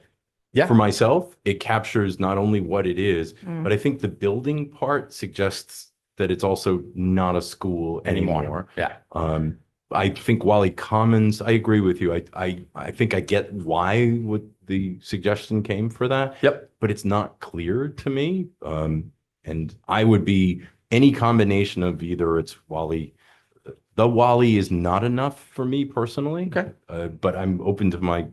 Yeah. for myself, it captures not only what it is, Mm. but I think the building part suggests that it's also not a school anymore. Yeah. I think Wally Commons, I agree with you. I think I get why what the suggestion came for that. Yep. But it's not clear to me. And I would be any combination of either it's Wally. The Wally is not enough for me personally. Okay. But I'm open to my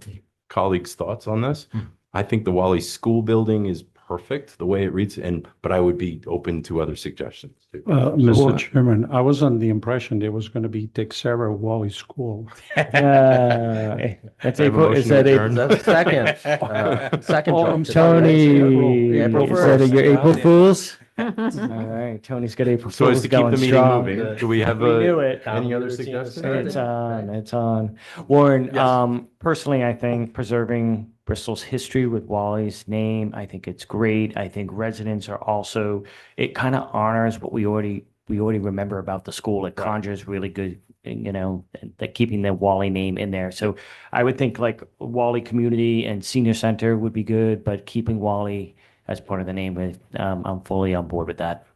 colleagues' thoughts on this. I think the Wally School Building is perfect the way it reads, but I would be open to other suggestions too. Mr. Chairman, I was under the impression there was going to be Dick Sarah Wally School. That's I have a April, motion is that to April? adjourn. That's second Oh, joke I'm today, sorry. right? Tony, April is that 1st. your April Yeah. Fools? All right, Tony's got April So as Fools to keep going the meeting strong. moving, do we have We knew it. any other Routine suggestions? started. It's on. Warren, Yes. personally, I think preserving Bristol's history with Wally's name, I think it's great. I think residents are also, it kind of honors what we already remember about the school. It conjures really good, that keeping the Wally name in there. So I would think like Wally Community and Senior Center would be good, but keeping Wally as part of the name, I'm fully on board with that.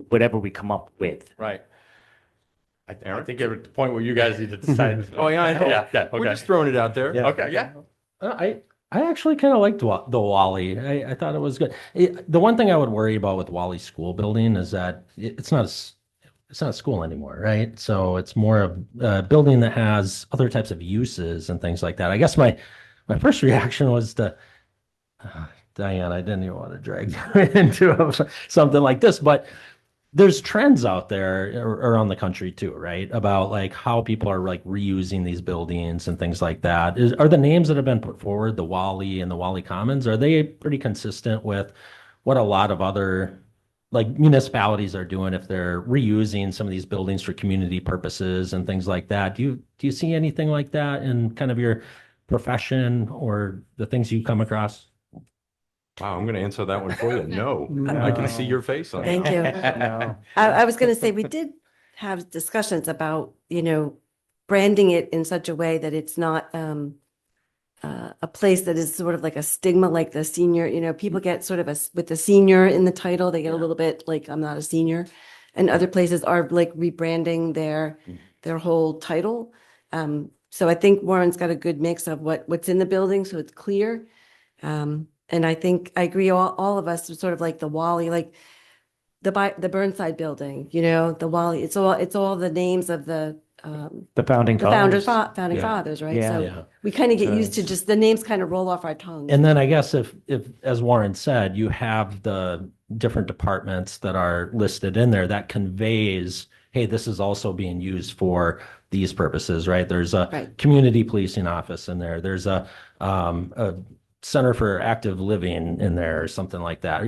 Whatever we come up with. Right. I think you're at the point where you guys need to decide. Oh, yeah, I know. Yeah, We're okay. just throwing it out there. Yeah. Okay, yeah. I actually kind of liked the Wally. I thought it was good. The one thing I would worry about with Wally School Building is that it's not a school anymore, right? So it's more of a building that has other types of uses and things like that. I guess my first reaction was to Diane. I didn't even want to drag you into something like this, but there's trends out there around the country too, right? About like how people are like reusing these buildings and things like that. Are the names that have been put forward, the Wally and the Wally Commons, are they pretty consistent with what a lot of other like municipalities are doing if they're reusing some of these buildings for community purposes and things like that? Do you see anything like that in kind of your profession or the things you come across? Wow, I'm going to answer that one for you. No, No. I can see your face on Thank that. you. No. I was going to say, we did have discussions about, branding it in such a way that it's not a place that is sort of like a stigma, like the senior, people get sort of with the senior in the title, they get a little bit like, I'm not a senior. And other places are like rebranding their whole title. So I think Warren's got a good mix of what's in the building, so it's clear. And I think I agree, all of us are sort of like the Wally, like the Burnside building, the Wally, it's all the names of the founding founding fathers. Yeah. fathers, right? Yeah. So Yeah. we kind of get So used to just the names kind of roll off our tongues. And then I guess if as Warren said, you have the different departments that are listed in there, that conveys, hey, this is also being used for these purposes, right? There's a Right. community policing office in there. There's a Center for Active Living in there or something like that,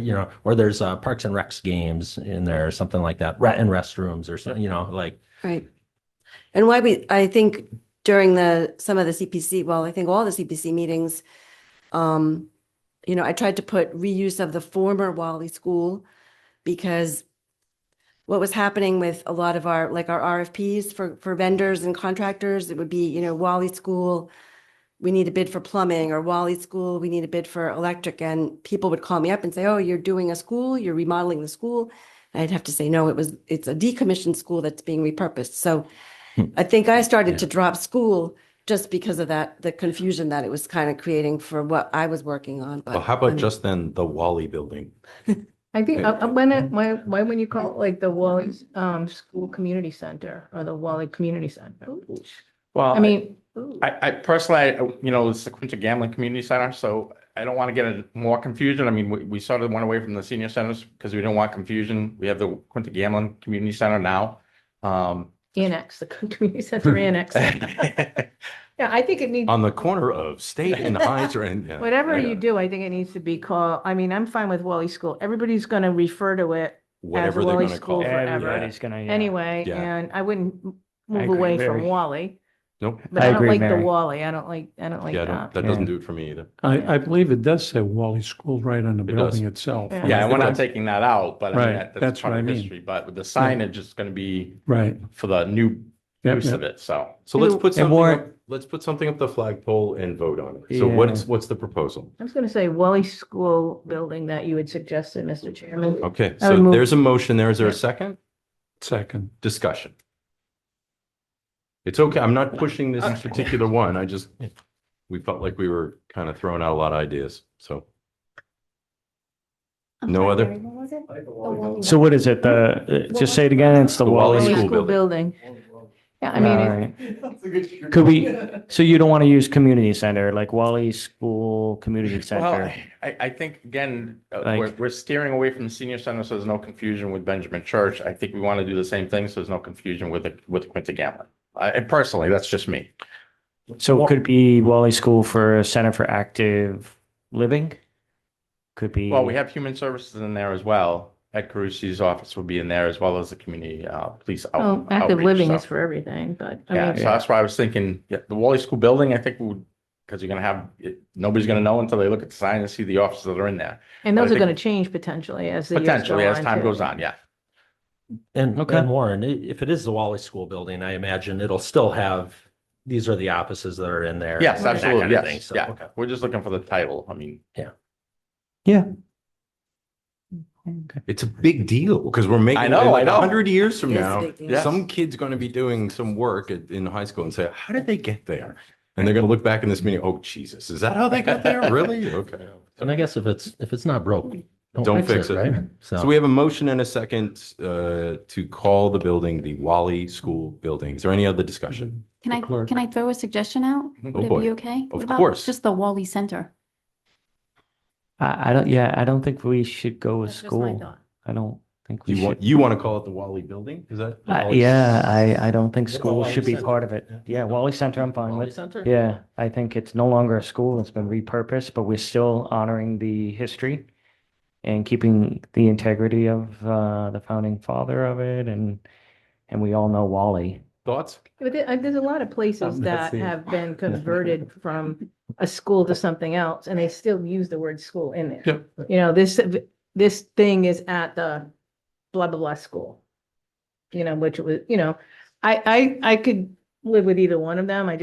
or there's Parks and Recs games in there or something like that, and restrooms or something, like. Right. And I think during some of the CPC, well, I think all the CPC meetings, I tried to put reuse of the former Wally School, because what was happening with a lot of our RFPs for vendors and contractors, it would be, Wally School, we need a bid for plumbing, or Wally School, we need a bid for electric. And people would call me up and say, oh, you're doing a school, you're remodeling the school. And I'd have to say, no, it's a decommissioned school that's being repurposed. So I think I started to drop school just because of the confusion that it was kind of creating for what I was working on. But Well, how about just then the Wally building? I think why when you call it like the Wally School Community Center or the Wally Community Center? Well, I mean, I personally, it's the Quinta Gambling Community Center, so I don't want to get more confusion. I mean, we sort of went away from the senior centers because we didn't want confusion. We have the Quinta Gambling Community Center now. annex, the community center annex. Yeah, I think it needs, On the corner of State and Heights or in. yeah, whatever I you got it. do, I think it needs to be called, I mean, I'm fine with Wally School. Everybody's going to refer to it as Whatever they're Wally gonna School call it. forever. Everybody's gonna, yeah. Anyway, Yeah. and I wouldn't move agree, away from Mary. Wally, Nope. but I I don't agree, like the Mary. Wally. I don't like Yeah, that. that doesn't do it for me either. I believe it does say Wally School right on the It building does. itself. Yeah. Yeah, and we're not does. taking that out, but I mean, Right, that's that's part what of I mean. history. But with the signage, it's going to be Right. for the new Yep, use yep. of it, so. So let's put And something Warren- up, let's put something up the flagpole and vote on it. So Yeah. what's the proposal? I was going to say Wally School building that you had suggested, Mr. Chairman. Okay, I would so move- there's a motion there. Is there a Yeah. second? Second. Discussion. It's okay. I'm not pushing this particular one. We felt like we were kind of throwing out a lot of ideas, so. No other? So what is it? Just say it again. It's the The Wally Wally. School School building. building. Yeah, I mean, Alright. Could we, so you don't want to use community center, like Wally School Community Well, Center? I think, again, Like- we're steering away from the senior center, so there's no confusion with Benjamin Church. I think we want to do the same thing, so there's no confusion with Quinta Gambling. Personally, that's just me. So it could be Wally School for Center for Active Living? Could be. Well, we have human services in there as well. Ed Carusi's office will be in there as well as the community police well, active outreach, living so. is for everything, but I Yeah, mean, so that's why I was thinking, the Wally School building, I think because you're gonna have, nobody's gonna know until they look at the sign and see the offices that are in there. and those I are going to think- change potentially as the years Potentially, go as on, time too. goes on, yeah. And Okay. Warren, if it is the Wally School building, I imagine it'll still have, these are the offices that are in there. Yes, and that absolutely, kind of thing. yes, So, yeah. okay. We're just looking for the title, I mean. Yeah. It's a big deal because we're making. I know, like I know. 100 years from It is a now, big deal. Yes. some kid's going to be doing some work in high school and say, how did they get there? And they're going to look back in this meeting, oh, Jesus, is that how they got there? Really? Okay. And I guess if it's not broke, Don't fix it. right? So we have a motion and a second to call the building the Wally School Building. Is there any other discussion? Can I throw a suggestion out? Would it boy. be okay? Of What about course. just the Wally Center? I don't think we should go with That's just my school. thought. I don't think Do we you want to call it the Wally Building? Is that? Yeah, I don't think Yeah, schools Wally should be Center. part of it. Yeah, Wally Center, I'm fine Wally with. Center? Yeah, I think it's no longer a school. It's been repurposed, but we're still honoring the history and keeping the integrity of the founding father of it, and we all know Wally. Thoughts? But there's a lot of places that have been converted from a school to something else, and they still use the word school in there. Yep. You know, this thing is at the blah, blah, blah school. You know, which was, you know, I could live with either one of them. I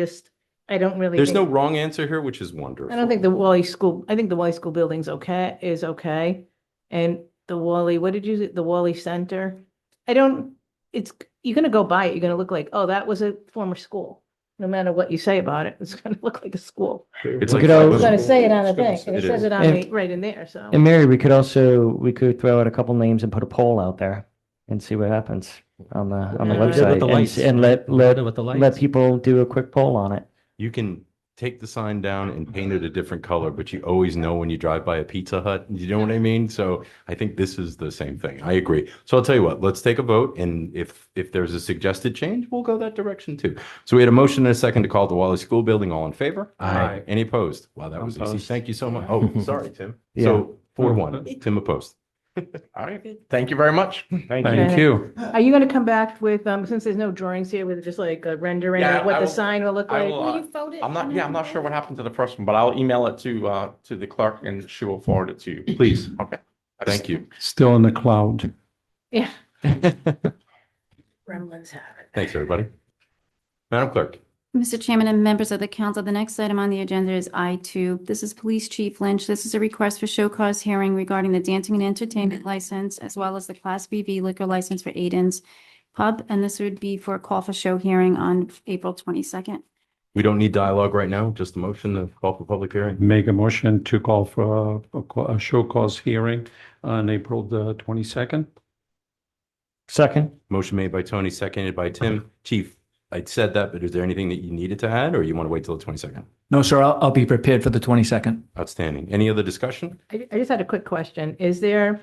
don't really There's no think, wrong answer here, which is wonderful. I don't think I think the Wally School building's is okay. And the Wally, what did you say, the Wally Center? You're gonna go by it, you're gonna look like, oh, that was a former school. No matter what you say about it, it's gonna look like a school. It's We like could all- It's gonna say it on the thing, and it It says is. it on And- the, right in there, so. And Mary, we could throw out a couple names and put a poll out there and see what happens on the Yeah. We did with website the lights. and We did it with the let lights. people do a quick poll on it. You can take the sign down and paint it a different color, but you always know when you drive by a Pizza Hut. You know what I mean? So I think this is the same thing. I agree. So I'll tell you what, let's take a vote. And if there's a suggested change, we'll go that direction too. So we had a motion and a second to call the Wally School Building. All in favor? Aye. Any opposed? Wow, that was easy. Opposed. Thank you so much. Oh, sorry, Tim. Yeah. So 4-1, Tim opposed. All right. Thank you very much. Thank you. Thank you. Are you gonna come back with, since there's no drawings here, with just like a rendering Yeah, of what I the will- sign will look I like? will, Will you vote it? I'm not sure what happened to the first one, but I'll email it to the clerk and she will forward it to you. Please. Okay. Thank you. Still in the cloud. Yeah. Gremlins have it. Thanks, everybody. Madam Clerk. Mr. Chairman and members of the council, the next item on the agenda is I2. This is Police Chief Lynch. This is a request for show cause hearing regarding the dancing and entertainment license, as well as the Class BV liquor license for Aiden's Pub. And this would be for a call for show hearing on April 22nd. We don't need dialogue right now, just a motion to call for public hearing. Make a motion to call for a show cause hearing on April the 22nd. Second. Motion made by Tony, seconded by Tim. Chief, I said that, but is there anything that you needed to add, or you want to wait till the 22nd? No, sir, I'll be prepared for the 22nd. Outstanding. Any other discussion? I just had a quick question. Is this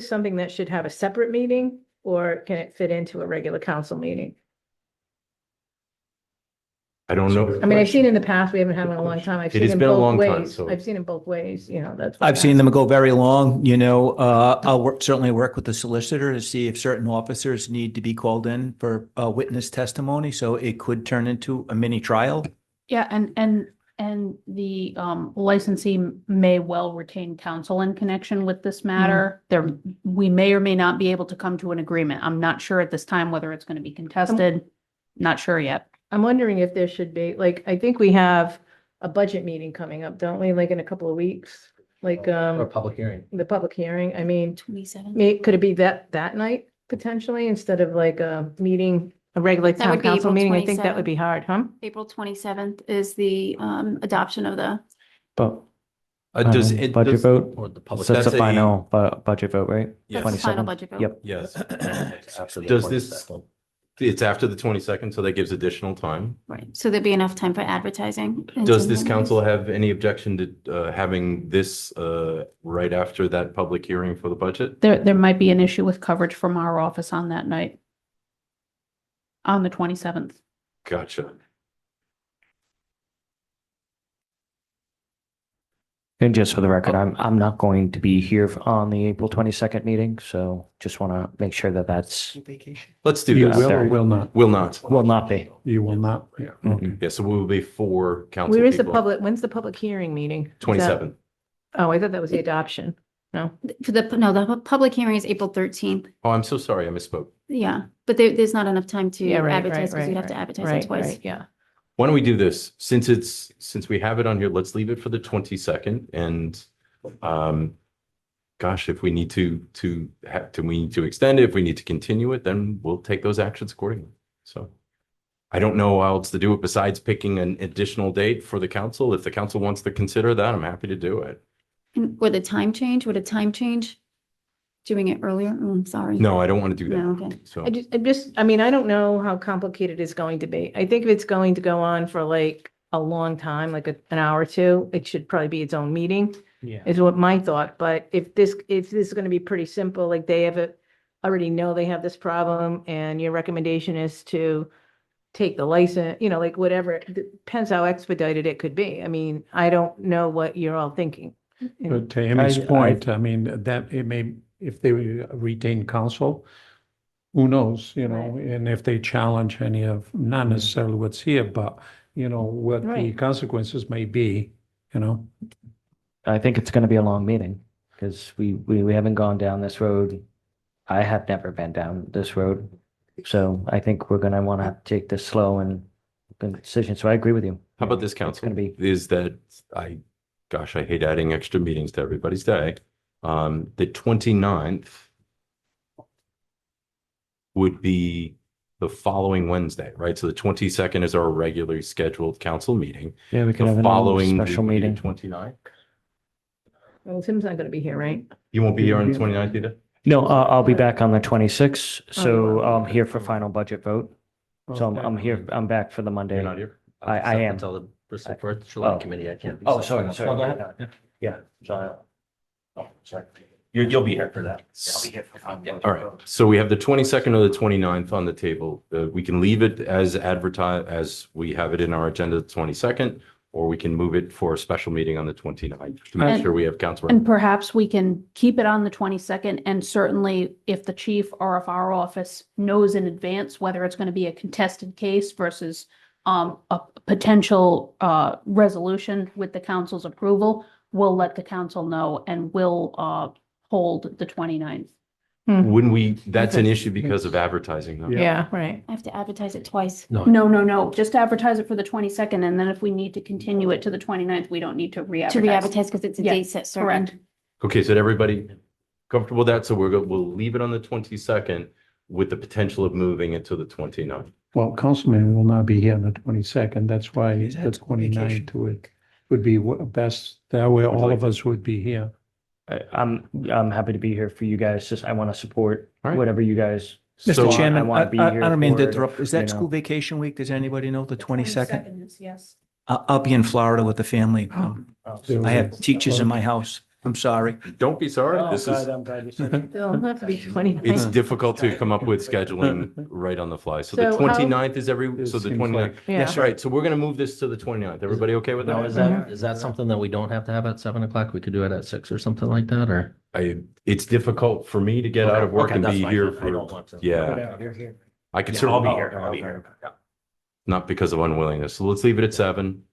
something that should have a separate meeting, or can it fit into a regular council meeting? I don't know. I mean, I've seen in the past, we haven't had one in a long time. I've It seen has in been a both long time, ways. so- I've seen it both ways, you know, that's. why I've I seen asked. them go very long, you know, I'll certainly work with the solicitor to see if certain officers need to be called in for witness testimony, so it could turn into a mini trial. Yeah, and the licensee may well retain counsel in connection with this matter. We may or may not be able to come to an agreement. I'm not sure at this time whether it's going to be contested. Not sure yet. I'm wondering if there should be, like, I think we have a budget meeting coming up, don't we, like in a couple of weeks? Like, Or a public hearing. the public hearing, I mean, 27th. could it be that night potentially, instead of like a meeting, a regular That town would be council April meeting? I think that would 27th. be hard, huh? April 27th is the adoption of the, But Does it? budget does- vote? Or the public. So it's a That's a- final budget vote, right? Yes. that's the final 27th. budget vote. Yep. Yes. After the Does this- 22nd. It's after the 22nd, so that gives additional time. Right. So there'd be enough time for advertising. and Does to this notice. council have any objection to having this right after that public hearing for the budget? There might be an issue with coverage from our office on that night. On the 27th. Gotcha. And just for the record, I'm not going to be here on the April 22nd meeting, so just want to make sure that that's, Let's do You this. will or will not? Will not. will not be. You will not, yeah. Mhm. Yeah, so we will be 4 council Where is the people. when's the public hearing meeting? Is that- 27. Oh, I thought that was the adoption. No, For the public hearing is April 13th. Oh, I'm so sorry. I misspoke. Yeah, but there's not enough time to yeah, right, advertise right, because right. you'd have to advertise right, it twice. right, yeah. Why don't we do this? Since we have it on here, let's leave it for the 22nd. And gosh, if we need to extend it, if we need to continue it, then we'll take those actions accordingly. So I don't know how else to do it besides picking an additional date for the council. If the council wants to consider that, I'm happy to do it. And would a time change? Doing it earlier? Oh, I'm sorry. No, I don't want to do No, that. okay. So I mean, I don't know how complicated it's going to be. I think if it's going to go on for like a long time, like an hour or two, it should probably be its own meeting. Yeah. is what my thought, but if this is gonna be pretty simple, like they already know they have this problem and your recommendation is to take the license, like whatever, it depends how expedited it could be. I mean, I don't know what you're all thinking. But to Amy's I- point, I mean, that it may, if they retain counsel, who knows, and if they challenge any of, not necessarily what's here, but, what the Right. consequences may be, I think it's going to be a long meeting because we haven't gone down this road. I have never been down this road. So I think we're going to want to take this slow and good decision. So I agree with you. How about this, It's council? going to be, Is that gosh, I hate adding extra meetings to everybody's day. The 29th would be the following Wednesday, right? So the 22nd is our regularly scheduled council meeting. yeah, we can The have another following special would be the meeting. 29th. Well, Tim's not gonna be here, right? You won't be here on the 29th either? No, I'll be back on the 26th. So I'm here for final budget vote. So I'm here, I'm back for the Monday. You're not here? I am. Until the Bristol Fourth of Oh. July committee, I can't be. Oh, sorry, sorry. Oh, go ahead. Yeah. So, oh, sorry. You'll be here for that. Yeah, I'll be here for final. All right, so we have the 22nd or the 29th on the table. We can leave it as advertised, as we have it in our agenda, the 22nd, or we can move it for a special meeting on the 29th to make And- sure we have council. And perhaps we can keep it on the 22nd, and certainly if the chief or if our office knows in advance whether it's going to be a contested case versus a potential resolution with the council's approval, we'll let the council know and we'll hold the 29th. Wouldn't we, that's an issue because of advertising though. Yeah, right. I have to advertise it twice. No, just advertise it for the 22nd, and then if we need to continue it to the 29th, we don't need to To re-advertise. re-advertise because it's a Yeah, date set certain. Correct. Okay, so everybody comfortable with that? So we'll leave it on the 22nd with the potential of moving it to the 29th. well, councilman will not be here on the 22nd. That's why He's the had some vacation. 29th would be best. That way all of us would be here. I'm happy to be here for you guys. Just I want to support All right. whatever you guys. So Mr. Chairman, want I to be here don't mean to for it, interrupt. Is you that know. school vacation week? Does anybody know the 22nd? 22nd is, yes. I'll be in Florida with the family. So- I have teachers in my house. I'm sorry. Don't be sorry. This is, I'm glad you said it. It'll have to be 29. it's difficult to come up with scheduling right on the fly. So the So how- 29th is It so the seems 29th. like- Yeah. That's right. So we're going to move this to the 29th. Everybody okay with Now, that? is that something that we don't have to have at 7 o'clock? We could do it at 6 or something like that, or? It's difficult for me to get out of work Okay, and that's be fine. here I don't for, want to. yeah, You're here. I could I'll certainly be here. I'll be here. not because of unwillingness. So let's leave it at 7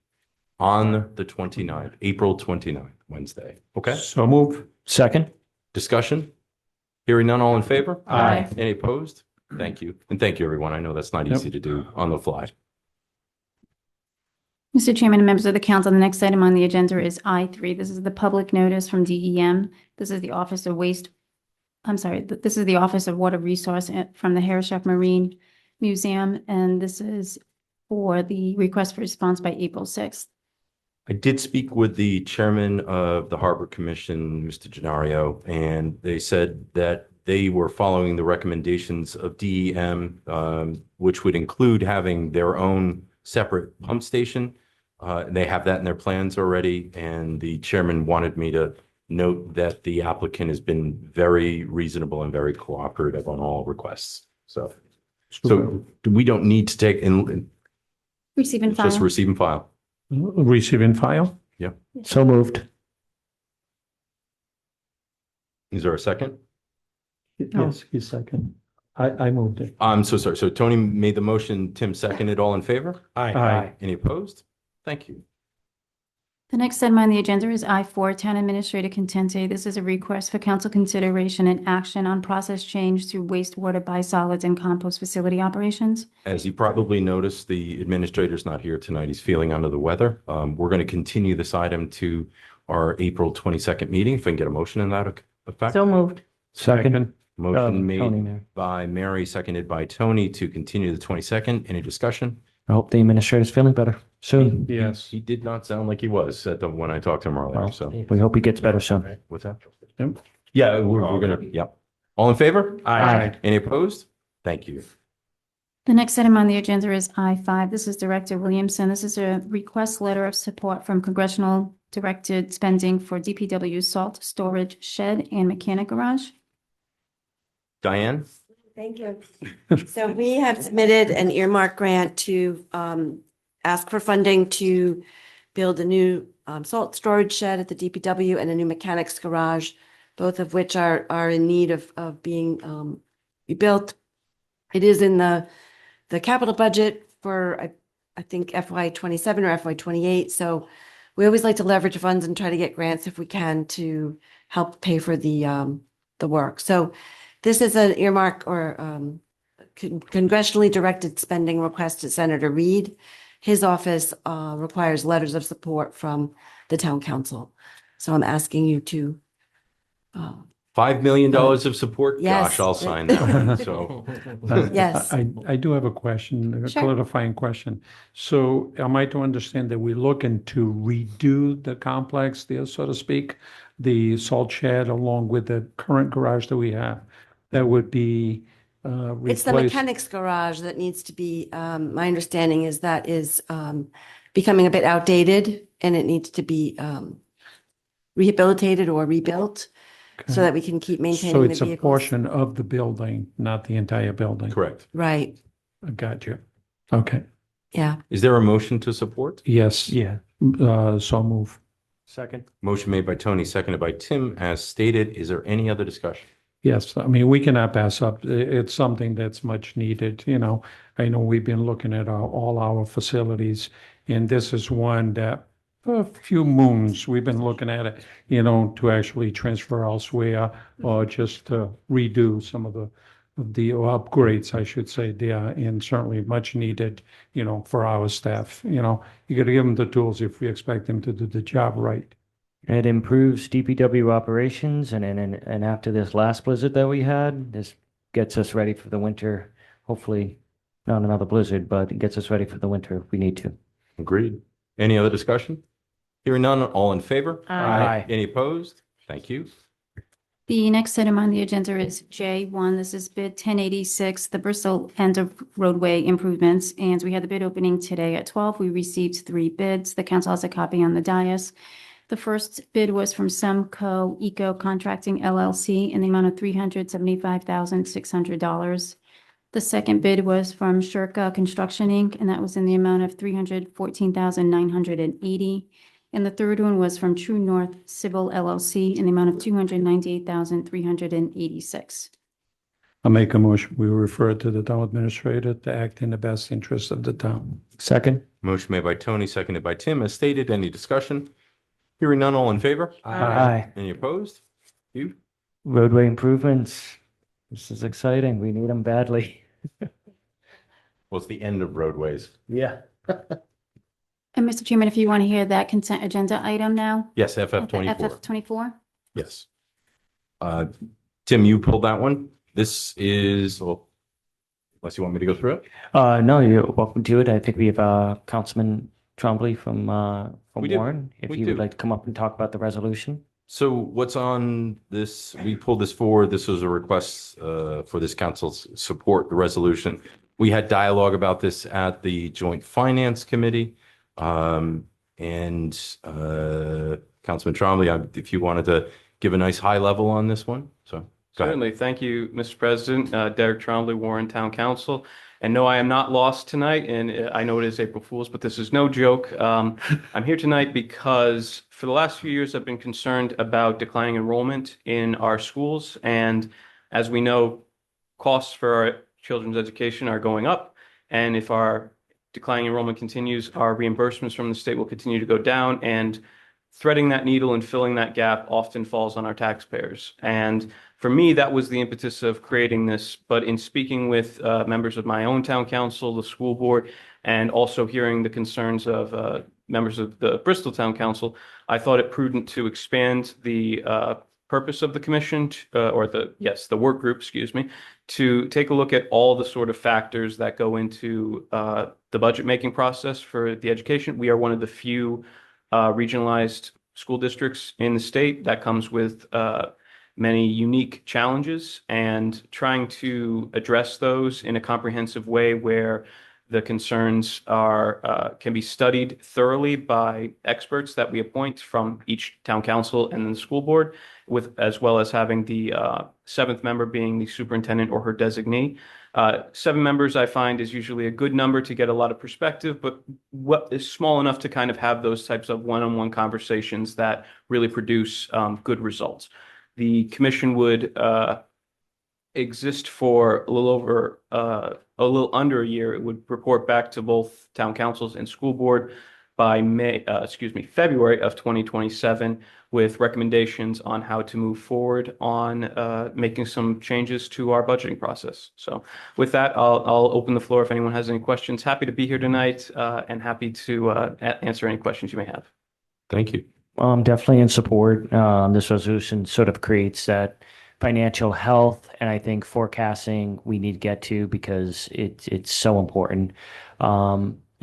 on the 29th, April 29th, Wednesday. Okay? So move. Second? Discussion? Hearing none, all in favor? Aye. Any opposed? Thank you. And thank you, everyone. I know that's not easy to do on the fly. Mr. Chairman and members of the council, the next item on the agenda is I3. This is the public notice from DEM. This is the Office of this is the Office of Water Resource from the Harrishock Marine Museum, and this is for the request for response by April 6th. I did speak with the chairman of the Harbor Commission, Mr. Gennaro, and they said that they were following the recommendations of DEM, which would include having their own separate pump station. They have that in their plans already, and the chairman wanted me to note that the applicant has been very reasonable and very cooperative on all requests. So we don't need to take in, Receive and it's just file. receive and file. Receive and file? So moved. Is there a second? Yes, he's second. I moved it. I'm so sorry. So Tony made the motion, Tim seconded, all in favor? Aye. Any opposed? Thank you. The next item on the agenda is I4, Town Administrator Contente. This is a request for council consideration and action on process change through wastewater biosolids and compost facility operations. As you probably noticed, the administrator's not here tonight. He's feeling under the weather. We're going to continue this item to our April 22nd meeting. If I can get a motion in that effect. So moved. Second. Motion Tony, made Mayor. by Mary, seconded by Tony to continue the 22nd. Any discussion? I hope the administrator's feeling better soon. Yes. He did not sound like he was when I talked to him earlier, Well, so. we hope he gets better soon. What's that? Yep. Yeah, we're gonna, yep. All in favor? Aye. Any opposed? Thank you. The next item on the agenda is I-5. This is Director Williamson. This is a request letter of support from congressional directed spending for DPW salt storage shed and mechanic garage. Diane? Thank you. So we have submitted an earmark grant to ask for funding to build a new salt storage shed at the DPW and a new mechanics garage, both of which are in need of being rebuilt. It is in the capital budget for, I think FY 27 or FY 28. So we always like to leverage funds and try to get grants if we can to help pay for the work. So this is an earmark or congressionally directed spending request to Senator Reed. His office requires letters of support from the town council. So I'm asking you to $5 million of support? Yes. Gosh, I'll sign that one. So Yes. I do have a question, a Sure. clarifying question. So am I to understand that we're looking to redo the complex there, so to speak, the salt shed along with the current garage that we have? That would be It's the replaced? mechanics garage that needs to be, my understanding is that is becoming a bit outdated and it needs to be rehabilitated or rebuilt so that we can keep So maintaining the it's a vehicles. portion of the building, not the entire building? correct. Right, I got you. Okay, yeah. Is there a motion to support? yes, Yeah. so move. Second. Motion made by Tony, seconded by Tim, as stated. Is there any other discussion? Yes, I mean, we cannot pass up. It's something that's much needed, you know. I know we've been looking at all our facilities, and this is one that for a few moons, we've been looking at it, you know, to actually transfer elsewhere or just to redo some of the upgrades, I should say, there, and certainly much needed, you know, for our staff, you know. You got to give them the tools if we expect them to do the job right. It improves DPW operations, and after this last blizzard that we had, this gets us ready for the winter. Hopefully, not another blizzard, but it gets us ready for the winter if we need to. Agreed. Any other discussion? Hearing none, all in favor? Aye. Any opposed? Thank you. The next item on the agenda is J1. This is bid 1086, the Bristol end of roadway improvements. And we had the bid opening today at 12. We received 3 bids. The council has a copy on the dais. The first bid was from Semco Eco Contracting LLC in the amount of $375,600. The second bid was from Shirka Construction Inc., and that was in the amount of $314,980. And the third one was from True North Civil LLC in the amount of $298,386. I make a motion, we refer to the town administrator to act in the best interest of the town. Second. Motion made by Tony, seconded by Tim, as stated. Any discussion? Hearing none, all in favor? Aye. Any opposed? You? Roadway improvements. This is exciting. We need them badly. Well, it's the end of roadways. Yeah. And Mr. Chairman, if you want to hear that consent agenda item now? Yes, FF24. FF24? Yes. Tim, you pulled that one. This is, well, unless you want me to go through it. No, you're welcome to it. I think we have Councilman Trombley from We do. Warren. If We you do. would like to come up and talk about the resolution. So what's on this? We pulled this forward. This was a request for this council's support, the resolution. We had dialogue about this at the Joint Finance Committee. And Councilman Trombley, if you wanted to give a nice high level on this one, so. Go ahead. Certainly. Thank you, Mr. President. Derek Trombley, Warren Town Council. And no, I am not lost tonight. And I know it is April Fool's, but this is no joke. I'm here tonight because for the last few years, I've been concerned about declining enrollment in our schools. And as we know, costs for our children's education are going up. And if our declining enrollment continues, our reimbursements from the state will continue to go down. And threading that needle and filling that gap often falls on our taxpayers. And for me, that was the impetus of creating this. But in speaking with members of my own town council, the school board, and also hearing the concerns of members of the Bristol Town Council, I thought it prudent to expand the purpose of the commission, the work group, excuse me, to take a look at all the sort of factors that go into the budget making process for the education. We are one of the few regionalized school districts in the state that comes with many unique challenges and trying to address those in a comprehensive way where the concerns are can be studied thoroughly by experts that we appoint from each town council and then the school board, with as well as having the seventh member being the superintendent or her designee. 7 members I find is usually a good number to get a lot of perspective, but what is small enough to kind of have those types of one-on-one conversations that really produce good results. The commission would exist for a little under a year. It would report back to both town councils and school board by February of 2027 with recommendations on how to move forward on making some changes to our budgeting process. So with that, I'll open the floor if anyone has any questions. Happy to be here tonight and happy to answer any questions you may have. Thank you. Well, I'm definitely in support. This resolution sort of creates that financial health, and I think forecasting we need to get to because it's so important.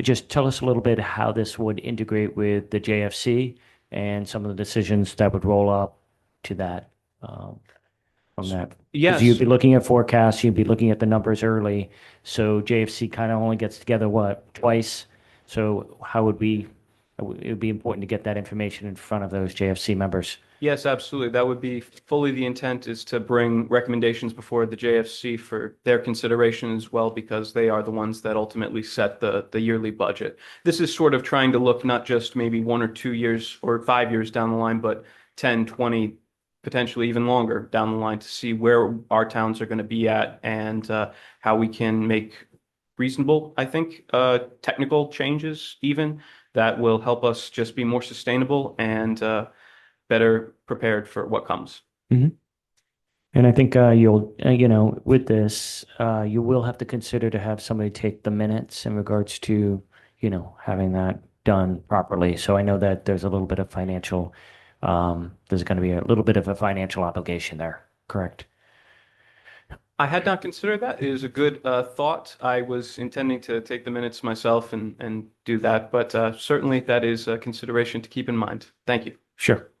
Just tell us a little bit how this would integrate with the JFC and some of the decisions that would roll up to that from that. 'Cause Yes. you'd be looking at forecasts, you'd be looking at the numbers early. So JFC kind of only gets together, what, twice? So how would we, it would be important to get that information in front of those JFC members. Yes, absolutely. That would be fully the intent, is to bring recommendations before the JFC for their consideration as well, because they are the ones that ultimately set the yearly budget. This is sort of trying to look not just maybe 1 or 2 years or 5 years down the line, but 10, 20, potentially even longer down the line to see where our towns are going to be at and how we can make reasonable, I think, technical changes even that will help us just be more sustainable and better prepared for what comes. Mm-hmm. And I think you'll, with this, you will have to consider to have somebody take the minutes in regards to, having that done properly. So I know that there's a little bit of financial, there's going to be a little bit of a financial obligation there, correct? I had not considered that. It is a good thought. I was intending to take the minutes myself and do that, but certainly that is a consideration to keep in mind. Thank you. Sure.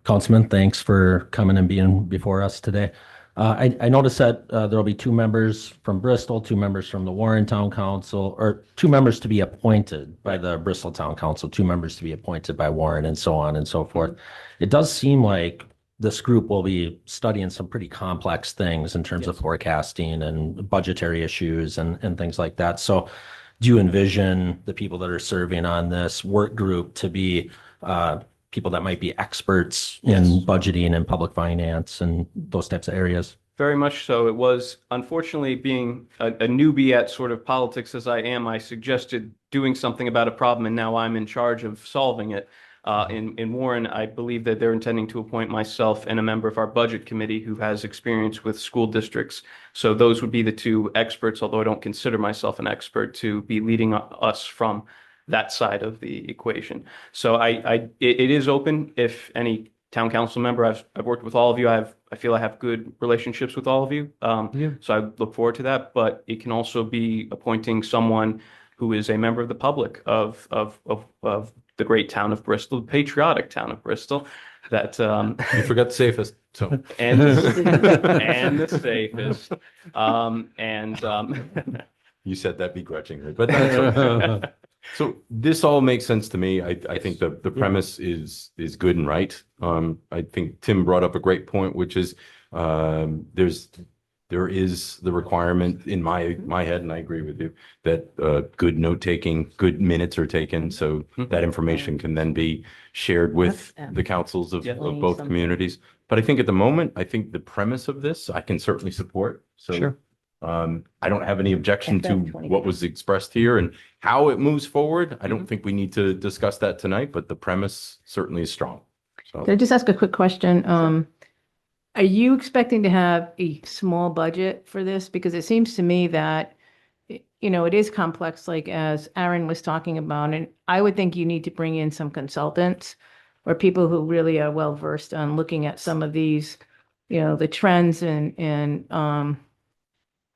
Councilman, thanks for coming and being before us today. I noticed that there'll be 2 members from Bristol, 2 members from the Warren Town Council, or 2 members to be appointed by the Bristol Town Council, 2 members to be appointed by Warren, and so on and so forth. It does seem like this group will be studying some pretty complex things in terms of forecasting and budgetary issues and things like that. So do you envision the people that are serving on this work group to be people that might be experts in budgeting and public finance and those types of areas? Very much so. It was, unfortunately, being a newbie at sort of politics as I am, I suggested doing something about a problem, and now I'm in charge of solving it. In Warren, I believe that they're intending to appoint myself and a member of our budget committee who has experience with school districts. So those would be the 2 experts, although I don't consider myself an expert, to be leading us from that side of the equation. So it is open if any town council member. I've worked with all of you. I feel I have good relationships with all of you. So I look forward to that. But it can also be appointing someone who is a member of the public of the great town of Bristol, the patriotic town of Bristol. That you forgot the safest. So and the safest. You said that begrudgingly, but that's okay. So this all makes sense to me. I think the premise is good and right. I think Tim brought up a great point, which is there is the requirement in my head, and I agree with you, that good note taking, good minutes are taken, so that information can then be shared with the councils of both communities. But I think at the moment, I think the premise of this, I can certainly support. So sure. I don't have any objection to what was expressed here and how it moves forward. I don't think we need to discuss that tonight, but the premise certainly is strong. So Can I just ask a quick question? Are you expecting to have a small budget for this? Because it seems to me that, it is complex, like as Aaron was talking about, and I would think you need to bring in some consultants or people who really are well versed on looking at some of these, the trends and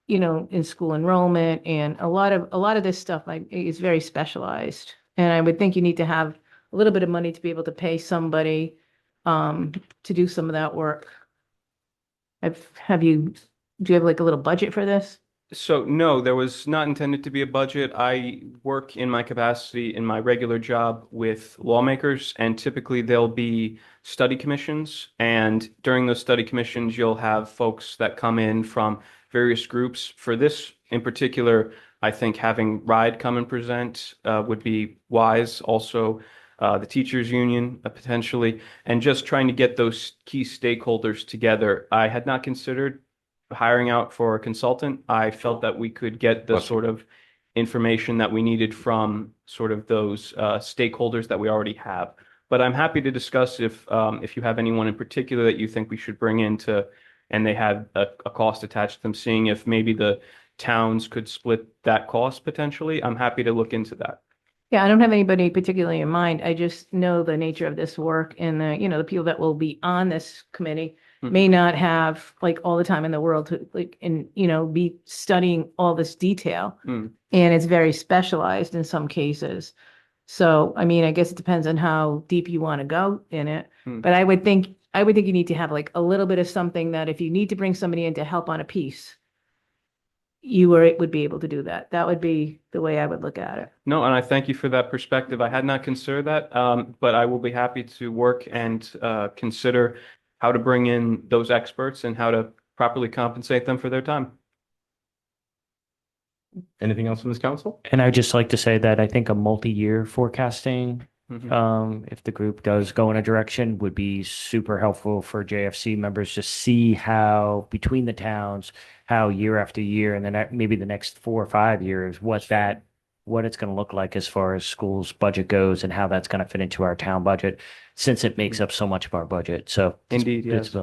in school enrollment, and a lot of this stuff is very specialized. And I would think you need to have a little bit of money to be able to pay somebody to do some of that work. Do you have like a little budget for this? So no, there was not intended to be a budget. I work in my capacity in my regular job with lawmakers, and typically there'll be study commissions. And during those study commissions, you'll have folks that come in from various groups. For this in particular, I think having RIDE come and present would be wise. Also, the teachers union potentially, and just trying to get those key stakeholders together. I had not considered hiring out for a consultant. I felt that we could get the sort of information that we needed from sort of those stakeholders that we already have. But I'm happy to discuss if you have anyone in particular that you think we should bring into, and they have a cost attached to them, seeing if maybe the towns could split that cost potentially. I'm happy to look into that. Yeah, I don't have anybody particularly in mind. I just know the nature of this work and the people that will be on this committee may not have like all the time in the world to be studying all this detail. And it's very specialized in some cases. So, I mean, I guess it depends on how deep you want to go in it. But I would think you need to have like a little bit of something that if you need to bring somebody in to help on a piece, would be able to do that. That would be the way I would look at it. No, and I thank you for that perspective. I had not considered that, but I will be happy to work and consider how to bring in those experts and how to properly compensate them for their time. Anything else from this council? And I'd just like to say that I think a multi-year forecasting, if the group does go in a direction, would be super helpful for JFC members to see how between the towns, how year after year, and then maybe the next 4 or 5 years, what it's going to look like as far as schools budget goes and how that's going to fit into our town budget, since it makes up so much of our budget. So Indeed, yes.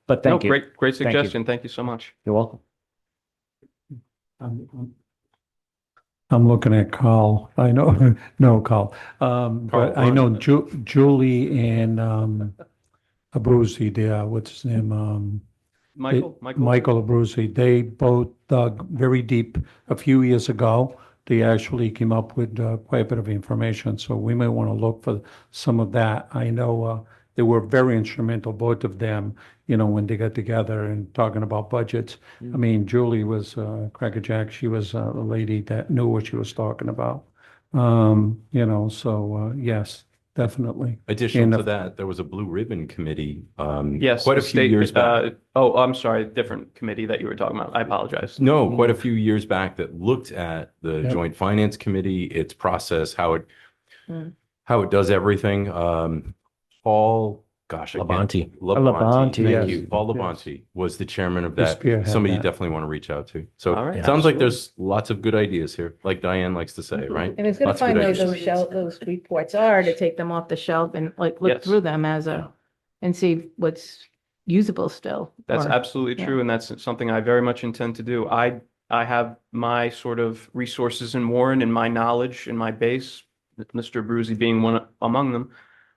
But thank you. Great suggestion. Thank you so much. You're welcome. I'm looking at Carl. I know, no, Carl. But I know Julie and Abruzzi there, what's his name? Michael Abruzzi. They both dug very deep a few years ago. They actually came up with quite a bit of information, so we may want to look for some of that. I know they were very instrumental, both of them, when they got together and talking about budgets. I mean, Julie was crackerjack. She was a lady that knew what she was talking about. Yes, definitely. Additional to that, there was a Blue Ribbon Committee. Yes, quite a few years back. I'm sorry, different committee that you were talking about. I apologize. No, quite a few years back that looked at the Joint Finance Committee, its process, how it does everything. Paul, Labonte. Thank you. Paul Labonte was the chairman of that. Somebody you definitely want to reach out to. So right. Sounds like there's lots of good ideas here, like Diane likes to say, right? And it's going to find those reports are to take them off the shelf and like look through them and see what's usable still. That's absolutely true. And that's something I very much intend to do. I have my sort of resources in Warren and my knowledge and my base, Mr. Abruzzi being one among them.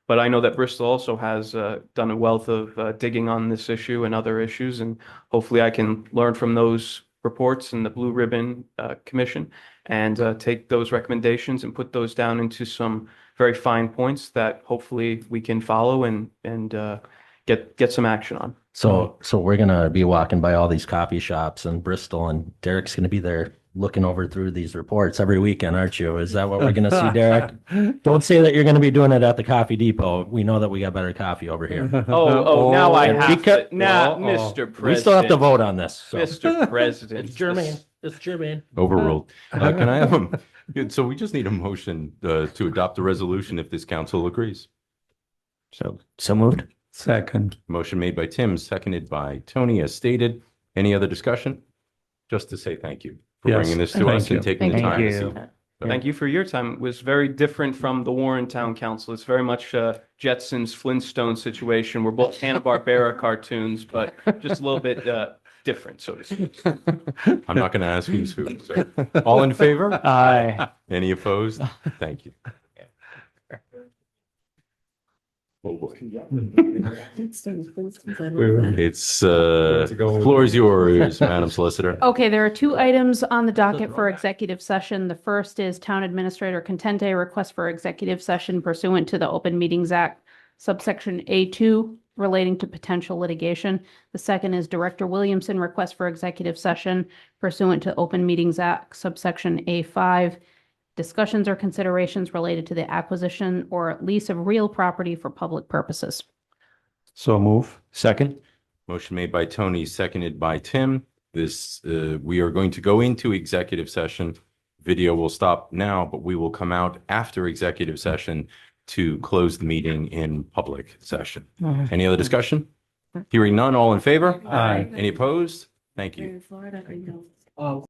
But I know that Bristol also has done a wealth of digging on this issue and other issues, and hopefully I can learn from those reports and the Blue Ribbon Commission and take those recommendations and put those down into some very fine points that hopefully we can follow and get some action on. So we're gonna be walking by all these coffee shops in Bristol, and Derek's gonna be there looking over through these reports every weekend, aren't you? Is that what we're going to see, Derek? Don't say that you're going to be doing it at the Coffee Depot. We know that we got better coffee over here. Now I have to. Now, Mr. President. We still have to vote on this. So. Mr. President. It's germane. It's germane. Overruled. Can I have so we just need a motion to adopt the resolution if this council agrees. So moved. Second. Motion made by Tim, seconded by Tony, as stated. Any other discussion? Just to say thank you for bringing this to us and taking the time to see. Thank you for your time. It was very different from the Warren Town Council. It's very much Jetsons Flintstone situation. We're both Hanna-Barbera cartoons, but just a little bit different, so to speak. I'm not going to ask who's who. So. All in favor? Aye. Any opposed? Thank you. Oh boy. It's floor is yours, Madam Solicitor. Okay, there are 2 items on the docket for executive session. The first is Town Administrator Contente request for executive session pursuant to the Open Meetings Act, subsection A2 relating to potential litigation. The second is Director Williamson request for executive session pursuant to Open Meetings Act, subsection A5, discussions or considerations related to the acquisition or lease of real property for public purposes. So move. Second. Motion made by Tony, seconded by Tim. We are going to go into executive session. Video will stop now, but we will come out after executive session to close the meeting in public session. Any other discussion? Hearing none, all in favor? Aye. Any opposed? Thank you. In Florida, I know. Oh,